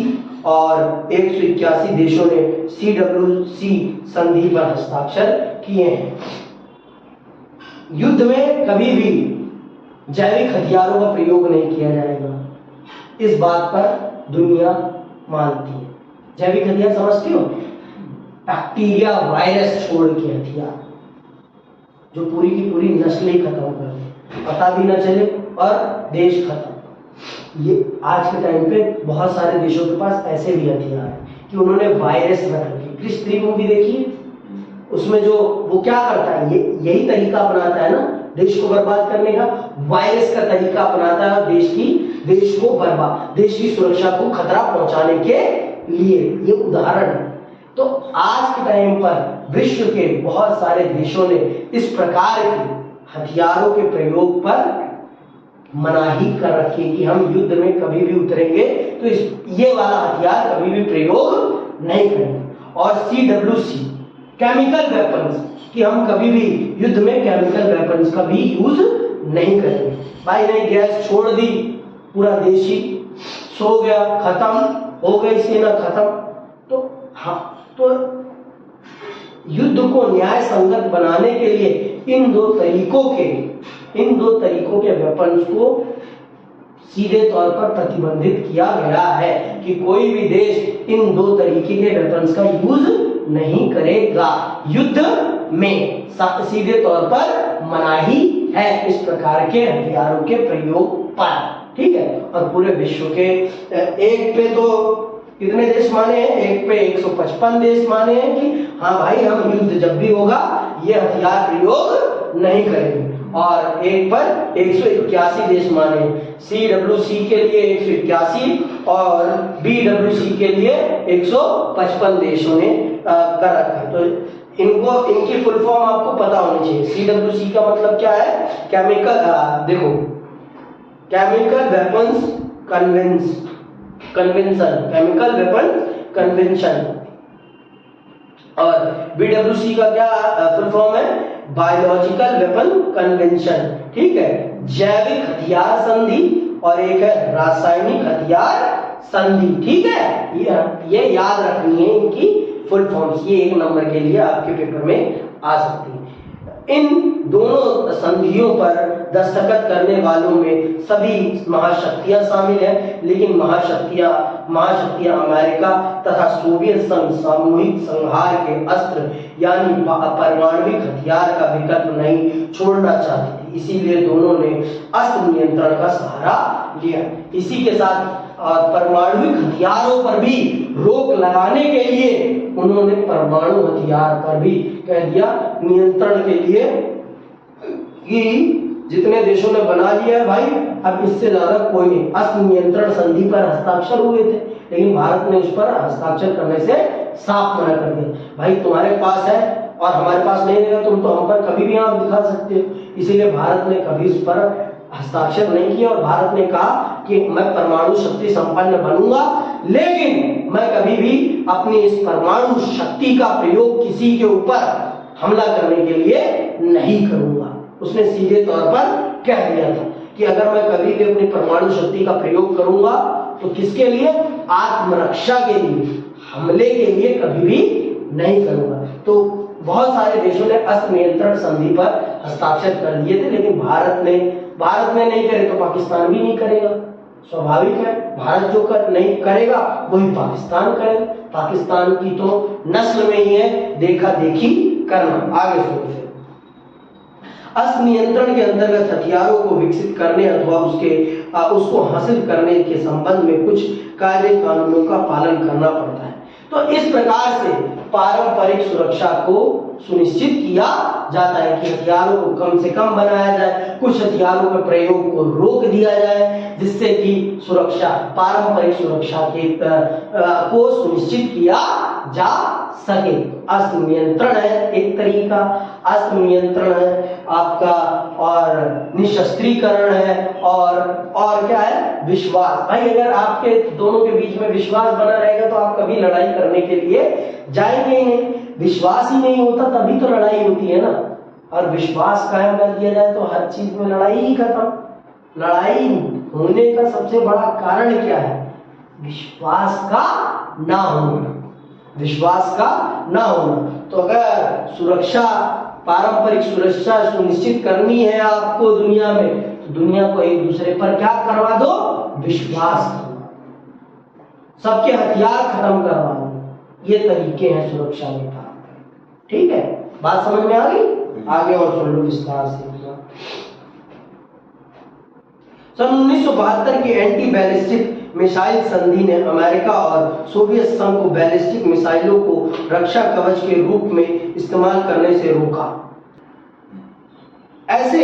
A: और 181 देशों ने CWC संधि पर हस्ताक्षर किए हैं। युद्ध में कभी भी जैविक हथियारों का प्रयोग नहीं किया जाएगा, इस बात पर दुनिया मानती है। जैविक हथियार समझते हो? बैक्टीरिया, वायरस छोड़ के हथियार जो पूरी की पूरी नस्लें खत्म कर दे, पता भी ना चले और देश खत्म। ये आज के टाइम पे बहुत सारे देशों के पास ऐसे भी हथियार हैं कि उन्होंने वायरस रख रखे। क्रिस 3 मूवी देखिए, उसमें जो वो क्या करता है, ये यही तरीका अपनाता है ना देश को बर्बाद करने का। वायरस का तरीका अपनाता है देश को बर्बाद, देश की सुरक्षा को खतरा पहुंचाने के लिए। ये उदाहरण है। तो आज के टाइम पर विश्व के बहुत सारे देशों ने इस प्रकार के हथियारों के प्रयोग पर मनाही कर रखी है कि हम युद्ध में कभी भी उतरेंगे तो ये वाला हथियार कभी भी प्रयोग नहीं करेंगे। और CWC केमिकल वेपन्स कि हम कभी भी युद्ध में केमिकल वेपन्स का भी यूज नहीं करेंगे। भाई ने गैस छोड़ दी, पूरा देश ही सो गया, खत्म हो गई सेना, खत्म। तो हाँ, तो युद्ध को न्याय संगत बनाने के लिए इन दो तरीकों के वेपन्स को सीधे तौर पर प्रतिबंधित किया गया है कि कोई भी देश इन दो तरीके के वेपन्स का यूज नहीं करेगा। युद्ध में सीधे तौर पर मनाही है इस प्रकार के हथियारों के प्रयोग पर। ठीक है। और पूरे विश्व के एक पे तो कितने देश माने हैं? एक पे 155 देश माने हैं कि हाँ भाई हम युद्ध जब भी होगा ये हथियार प्रयोग नहीं करेंगे। और एक पर 181 देश माने, CWC के लिए 181 और BWC के लिए 155 देशों ने कर रखा है। तो इनकी फुल फॉर्म आपको पता होनी चाहिए। CWC का मतलब क्या है? Chemical weapons convention, chemical weapon convention. और BWC का क्या फुल फॉर्म है? Biological weapon convention. ठीक है। जैविक हथियार संधि और एक है रासायनिक हथियार संधि। ठीक है। ये याद रखनी है इनकी फुल फॉर्म्स। ये 1 नंबर के लिए आपके पेपर में आ सकती है। इन दोनों संधियों पर दस्तखत करने वालों में सभी महाशक्तियां शामिल हैं, लेकिन महाशक्तियां अमेरिका तथा सोवियत संघ सामूहिक संहार के अस्त्र यानी परमाणविक हथियार का विकल्प नहीं छोड़ना चाहती थी। इसीलिए दोनों ने अस्त्र नियंत्रण का सहारा लिया। इसी के साथ परमाणविक हथियारों पर भी रोक लगाने के लिए उन्होंने परमाणु हथियार पर भी कह दिया नियंत्रण के लिए कि जितने देशों ने बना लिया है भाई अब इससे ज्यादा कोई नहीं। अस्त्र नियंत्रण संधि पर हस्ताक्षर हुए थे, लेकिन भारत ने उस पर हस्ताक्षर करने से साफ मना कर दिया। भाई तुम्हारे पास है और हमारे पास नहीं रहेगा, तुम तो हम पर कभी भी आंख दिखा सकते हो। इसीलिए भारत ने कभी उस पर हस्ताक्षर नहीं किया और भारत ने कहा कि मैं परमाणु शक्ति संपन्न बनूंगा, लेकिन मैं कभी भी अपनी इस परमाणु शक्ति का प्रयोग किसी के ऊपर हमला करने के लिए नहीं करूंगा। उसने सीधे तौर पर कह दिया था कि अगर मैं कभी भी अपनी परमाणु शक्ति का प्रयोग करूंगा तो किसके लिए? आत्मरक्षा के लिए, हमले के लिए कभी भी नहीं करूंगा। तो बहुत सारे देशों ने अस्त्र नियंत्रण संधि पर हस्ताक्षर कर दिए थे, लेकिन भारत ने नहीं करे तो पाकिस्तान भी नहीं करेगा। स्वाभाविक है, भारत जो नहीं करेगा वही पाकिस्तान करेगा। पाकिस्तान की तो नस्ल में ही है देखा देखी करना। आगे सुनो। अस्त्र नियंत्रण के अंतर्गत हथियारों को विकसित करने अथवा उसको हासिल करने के संबंध में कुछ कायदे कानूनों का पालन करना पड़ता है। तो इस प्रकार से पारंपरिक सुरक्षा को सुनिश्चित किया जाता है कि हथियारों को कम से कम बनाया जाए, कुछ हथियारों के प्रयोग को रोक दिया जाए, जिससे कि सुरक्षा, पारंपरिक सुरक्षा के को सुनिश्चित किया जा सके। अस्त्र नियंत्रण है एक तरीका, अस्त्र नियंत्रण है आपका, और निशस्त्रीकरण है, और क्या है? विश्वास। भाई अगर आपके दोनों के बीच में विश्वास बना रहेगा तो आप कभी लड़ाई करने के लिए जाएंगे ही नहीं। विश्वास ही नहीं होता तभी तो लड़ाई होती है ना। और विश्वास कायम कर दिया जाए तो हर चीज में लड़ाई ही खत्म। लड़ाई होने का सबसे बड़ा कारण क्या है? विश्वास का ना होना, विश्वास का ना होना। तो अगर सुरक्षा, पारंपरिक सुरक्षा सुनिश्चित करनी है आपको दुनिया में, तो दुनिया को एक दूसरे पर क्या करवा दो? विश्वास करवा, सबके हथियार खत्म करवा दो। ये तरीके हैं सुरक्षा में काम करने। ठीक है, बात समझ में आ गई? आगे और सुन लो विस्तार से। सन 1972 की एंटी बैलिस्टिक मिसाइल संधि ने अमेरिका और सोवियत संघ को बैलिस्टिक मिसाइलों को रक्षा कवच के रूप में इस्तेमाल करने से रोका। ऐसे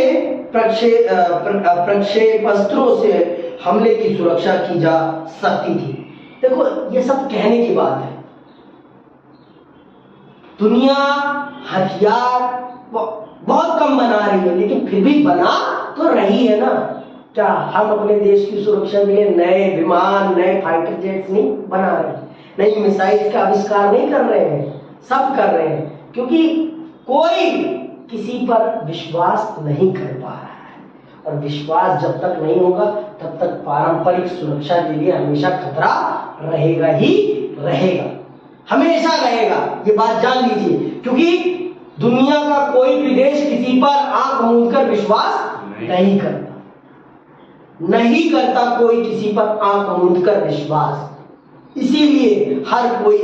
A: प्रक्षेपस्त्रों से हमले की सुरक्षा की जा सकती थी। देखो ये सब कहने की बात है। दुनिया हथियार बहुत कम बना रही है, लेकिन फिर भी बना तो रही है ना। क्या हम अपने देश की सुरक्षा के लिए नए विमान, नए फाइटर जेट्स नहीं बना रहे, नई मिसाइल का आविष्कार नहीं कर रहे हैं? सब कर रहे हैं, क्योंकि कोई किसी पर विश्वास नहीं कर पा रहा है। और विश्वास जब तक नहीं होगा तब तक पारंपरिक सुरक्षा के लिए हमेशा खतरा रहेगा ही रहेगा, हमेशा रहेगा। ये बात जान लीजिए, क्योंकि दुनिया का कोई भी देश किसी पर आंख मूंदकर विश्वास नहीं करता, नहीं करता कोई किसी पर आंख मूंदकर विश्वास। इसीलिए हर कोई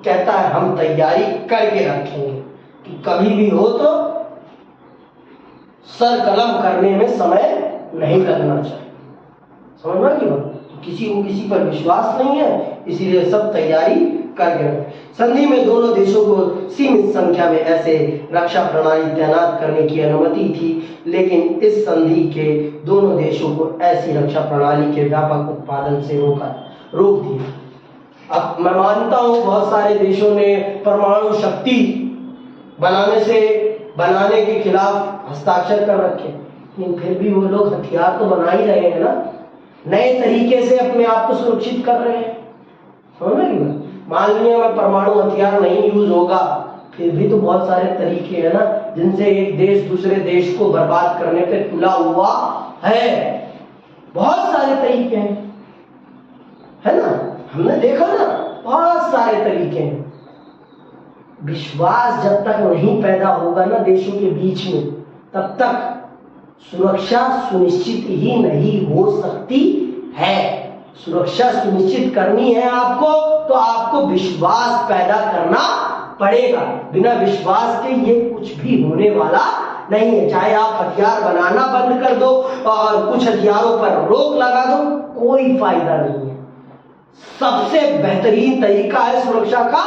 A: कहता है हम तैयारी करके रखेंगे कि कभी भी हो तो सर कलम करने में समय नहीं लगना चाहिए। समझ में की बात? किसी को किसी पर विश्वास नहीं है, इसीलिए सब तैयारी करके रखें। संधि में दोनों देशों को सीमित संख्या में ऐसे रक्षा प्रणाली तैनात करने की अनुमति थी, लेकिन इस संधि के दोनों देशों को ऐसी रक्षा प्रणाली के व्यापक उत्पादन से रोक दिया। अब मैं मानता हूं बहुत सारे देशों ने परमाणु शक्ति बनाने के खिलाफ हस्ताक्षर कर रखे, लेकिन फिर भी वो लोग हथियार तो बना ही रहे हैं ना, नए तरीके से अपने आप को सुरक्षित कर रहे हैं। समझ में? मान लिया मैं परमाणु हथियार नहीं यूज होगा, फिर भी तो बहुत सारे तरीके हैं ना जिनसे एक देश दूसरे देश को बर्बाद करने पे तुला हुआ है। बहुत सारे तरीके हैं, है ना? हमने देखा ना, बहुत सारे तरीके हैं। विश्वास जब तक नहीं पैदा होगा ना देशों के बीच में, तब तक सुरक्षा सुनिश्चित ही नहीं हो सकती है। सुरक्षा सुनिश्चित करनी है आपको, तो आपको विश्वास पैदा करना पड़ेगा। बिना विश्वास के ये कुछ भी होने वाला नहीं है। चाहे आप हथियार बनाना बंद कर दो और कुछ हथियारों पर रोक लगा दो, कोई फायदा नहीं है। सबसे बेहतरीन तरीका है सुरक्षा का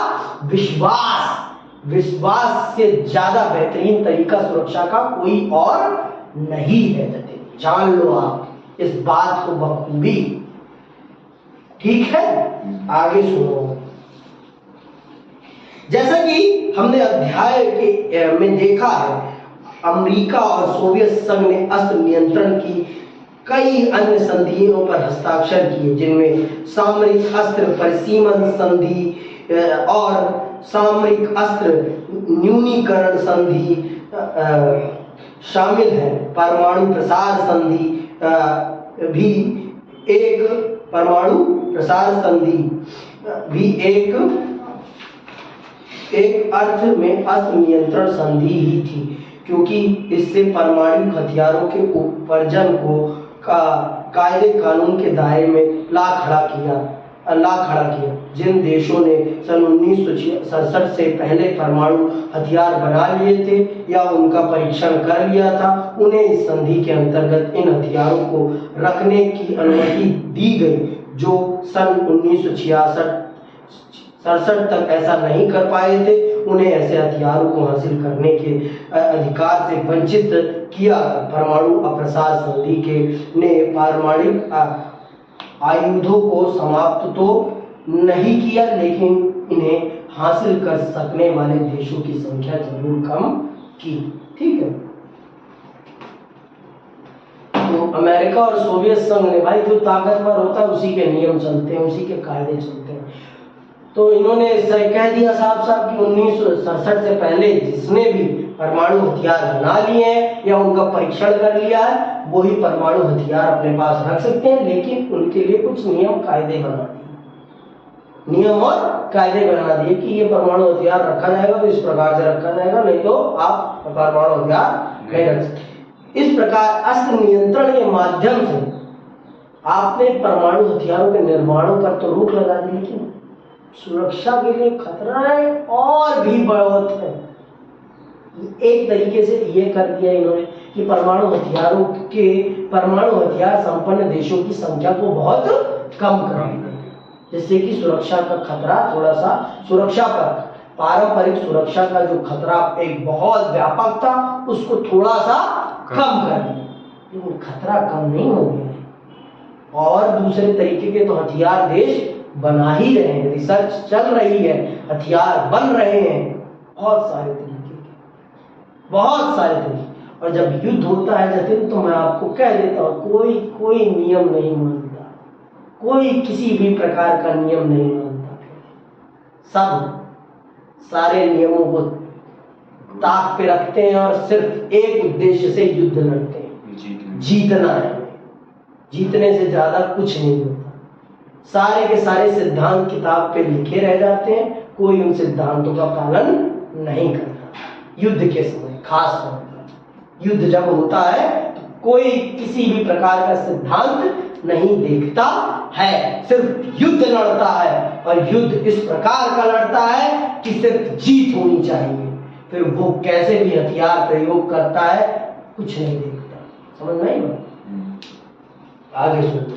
A: विश्वास। विश्वास से ज्यादा बेहतरीन तरीका सुरक्षा का कोई और नहीं है। जान लो आप इस बात को बखूबी। ठीक है, आगे सुनो। जैसा कि हमने अध्याय में देखा है, अमेरिका और सोवियत संघ ने अस्त्र नियंत्रण की कई अन्य संधियों पर हस्ताक्षर किए, जिनमें सामरिक अस्त्र परिसीमन संधि और सामरिक अस्त्र न्यूनीकरण संधि शामिल है। परमाणु प्रसार संधि भी एक अर्थ में अस्त्र नियंत्रण संधि ही थी, क्योंकि इससे परमाणु हथियारों के उत्सर्जन को कायदे कानून के दायरे में ला खड़ा किया। जिन देशों ने सन 1967 से पहले परमाणु हथियार बना लिए थे या उनका परीक्षण कर लिया था, उन्हें इस संधि के अंतर्गत इन हथियारों को रखने की अनुमति दी गई। जो सन 1966 तक ऐसा नहीं कर पाए थे, उन्हें ऐसे हथियारों को हासिल करने के अधिकार से वंचित किया। परमाणु अप्रसार संधि ने पारमाणविक आयुधों को समाप्त तो नहीं किया, लेकिन इन्हें हासिल कर सकने वाले देशों की संख्या जरूर कम की। ठीक है, तो अमेरिका और सोवियत संघ ने, भाई जो ताकतवर होता है उसी के नियम चलते हैं, उसी के कायदे चलते हैं। तो इन्होंने कह दिया साफ साफ कि 1967 से पहले जिसने भी परमाणु हथियार बना लिए हैं या उनका परीक्षण कर लिया है, वही परमाणु हथियार अपने पास रख सकते हैं, लेकिन उनके लिए कुछ नियम और कायदे बना दिए कि ये परमाणु हथियार रखा जाएगा तो इस प्रकार से रखा जाएगा, नहीं तो आप परमाणु हथियार नहीं रख सकते। इस प्रकार अस्त्र नियंत्रण के माध्यम से आपने परमाणु हथियारों के निर्माणों पर तो रोक लगा दी, लेकिन सुरक्षा के लिए खतराएं और भी बहुत है। एक तरीके से ये कर दिया इन्होंने कि परमाणु हथियार संपन्न देशों की संख्या को बहुत कम कर दिया, जिससे कि सुरक्षा का खतरा थोड़ा सा, सुरक्षा पर पारंपरिक सुरक्षा का जो खतरा एक बहुत व्यापक था, उसको थोड़ा सा कम कर दिया। लेकिन खतरा कम नहीं हो गया है, और दूसरे तरीके के तो हथियार देश बना ही रहे हैं, रिसर्च चल रही है, हथियार बन रहे हैं, बहुत सारे तरीके। और जब युद्ध होता है जतिन, तो मैं आपको कह देता हूँ, कोई नियम नहीं मानता, कोई किसी भी प्रकार का नियम नहीं मानता। सब सारे नियमों को ताक पे रखते हैं और सिर्फ एक उद्देश्य से युद्ध लड़ते हैं, जीतना है। जीतने से ज्यादा कुछ नहीं होता। सारे के सारे सिद्धांत किताब पे लिखे रह जाते हैं, कोई उन सिद्धांतों का पालन नहीं करता। युद्ध के समय खास तौर पर युद्ध जब होता है तो कोई किसी भी प्रकार का सिद्धांत नहीं देखता है, सिर्फ युद्ध लड़ता है, और युद्ध इस प्रकार का लड़ता है कि सिर्फ जीत होनी चाहिए। फिर वो कैसे भी हथियार प्रयोग करता है, कुछ नहीं देखता। समझ में आई बात? आगे सुनो,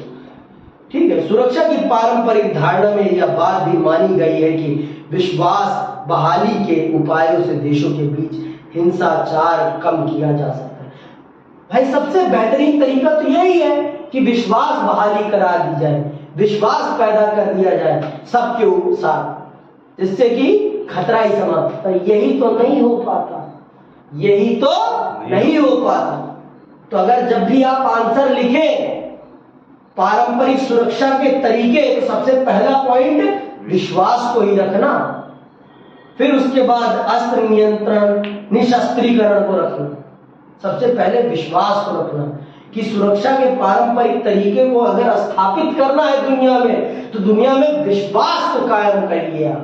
A: ठीक है। सुरक्षा की पारंपरिक धारणा में यह बात भी मानी गई है कि विश्वास बहाली के उपायों से देशों के बीच हिंसाचार कम किया जा सकता है। भाई सबसे बेहतरीन तरीका तो यही है कि विश्वास बहाली करा दी जाए, विश्वास पैदा कर दिया जाए सबके साथ, जिससे कि खतरा ही समाप्त। पर यही तो नहीं हो पाता, तो अगर जब भी आप आंसर लिखें पारंपरिक सुरक्षा के तरीके, तो सबसे पहला पॉइंट विश्वास को ही रखना, फिर उसके बाद अस्त्र नियंत्रण, निशस्त्रीकरण को रखना। सबसे पहले विश्वास को रखना कि सुरक्षा के पारंपरिक तरीके को अगर स्थापित करना है दुनिया में, तो दुनिया में विश्वास को कायम करिए आप।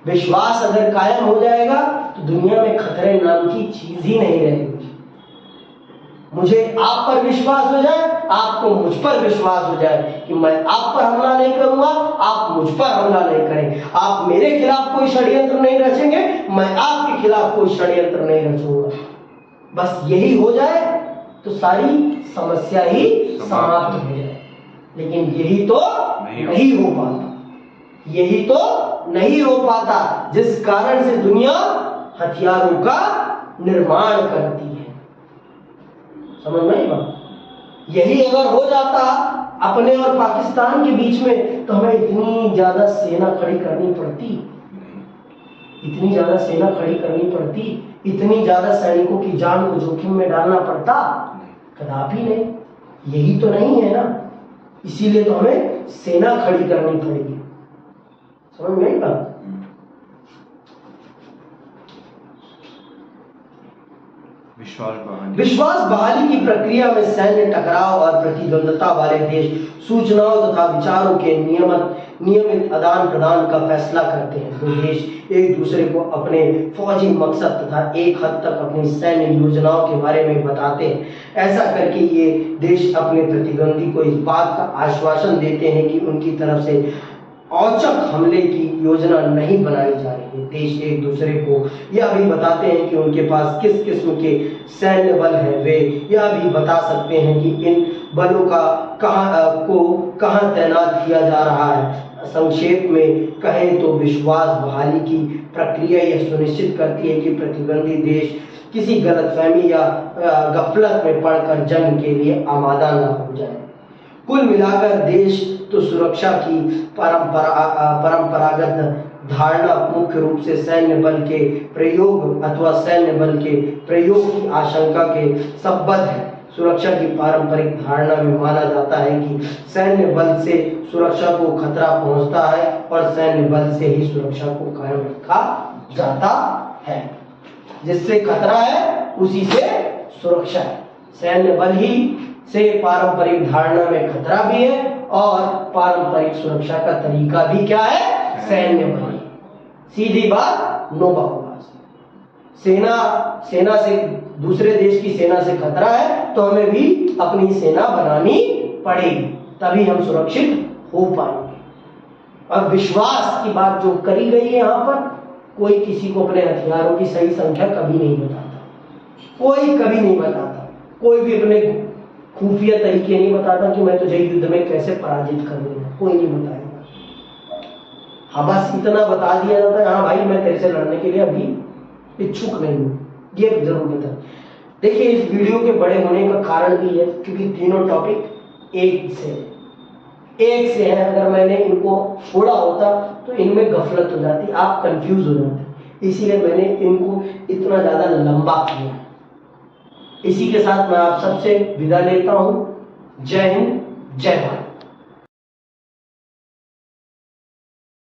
A: विश्वास अगर कायम हो जाएगा तो दुनिया में खतरे नाम की चीज ही नहीं रहेगी। मुझे आप पर विश्वास हो जाए, आपको मुझ पर विश्वास हो जाए कि मैं आप पर हमला नहीं करूंगा, आप मुझ पर हमला नहीं करें, आप मेरे खिलाफ कोई षड्यंत्र नहीं रचेंगे, मैं आपके खिलाफ कोई षड्यंत्र नहीं रचूंगा। बस यही हो जाए तो सारी समस्या ही समाप्त हो जाए। लेकिन यही तो नहीं हो पाता, जिस कारण से दुनिया हथियारों का निर्माण करती है। समझ में आई बात? यही अगर हो जाता अपने और पाकिस्तान के बीच में, तो हमें इतनी ज्यादा सेना खड़ी करनी पड़ती, इतनी ज्यादा सैनिकों की जान को जोखिम में डालना पड़ता? कदापि नहीं। यही तो नहीं है ना, इसीलिए तो हमें सेना खड़ी करनी पड़ेगी। समझ में आई बात? विश्वास बहाली की प्रक्रिया में सैन्य टकराव और प्रतिद्वंदता वाले देश सूचनाओं तथा विचारों के नियमित आदान प्रदान का फैसला करते हैं। दो देश एक दूसरे को अपने फौजी मकसद तथा एक हद तक अपनी सैन्य योजनाओं के बारे में बताते हैं। ऐसा करके ये देश अपने प्रतिद्वंदी को इस बात का आश्वासन देते हैं कि उनकी तरफ से औचक हमले की योजना नहीं बनाई जा रही है। देश एक दूसरे को यह भी बताते हैं कि उनके पास किस किस्म के सैन्य बल है। वे यह भी बता सकते हैं कि इन बलों का कहां तैनात किया जा रहा है। संक्षेप में कहें तो विश्वास बहाली की प्रक्रिया यह सुनिश्चित करती है कि प्रतिद्वंदी देश किसी गलतफहमी या गफलत में पड़कर जंग के लिए आमादा न हो जाए। कुल मिलाकर देश तो सुरक्षा की परंपरागत धारणा मुख्य रूप से सैन्य बल के प्रयोग अथवा सैन्य बल के प्रयोग की आशंका के संबद्ध है। सुरक्षा की पारंपरिक धारणा में माना जाता है कि सैन्य बल से सुरक्षा को खतरा पहुंचता है और सैन्य बल से ही सुरक्षा को कायम रखा जाता है। जिससे खतरा है उसी से सुरक्षा है। सैन्य बल ही से पारंपरिक धारणा में खतरा भी है और पारंपरिक सुरक्षा का तरीका भी क्या है? सैन्य बल। सीधी बात, नो बकवास। सेना से दूसरे देश की सेना से खतरा है तो हमें भी अपनी सेना बनानी पड़ेगी, तभी हम सुरक्षित हो पाएंगे। और विश्वास की बात जो करी गई है यहाँ पर, कोई किसी को अपने हथियारों की सही संख्या कभी नहीं बताता, कोई कभी नहीं बताता। कोई भी अपने खुफिया तरीके नहीं बताता कि मैं तुझे युद्ध में कैसे पराजित कर दूंगा, कोई नहीं बताएगा। हाँ, बस इतना बता दिया जाता है, हाँ भाई मैं तेरे से लड़ने के लिए अभी इच्छुक नहीं हूँ, ये जरूर बता। देखिए, इस वीडियो के बड़े होने का कारण भी है क्योंकि तीनों टॉपिक एक से है। अगर मैंने इनको छोड़ा होता तो इनमें गफलत हो जाती, आप कंफ्यूज हो जाते, इसीलिए मैंने इनको इतना ज्यादा लंबा किया। इसी के साथ मैं आप सबसे विदा लेता हूं। जय हिंद, जय भारत।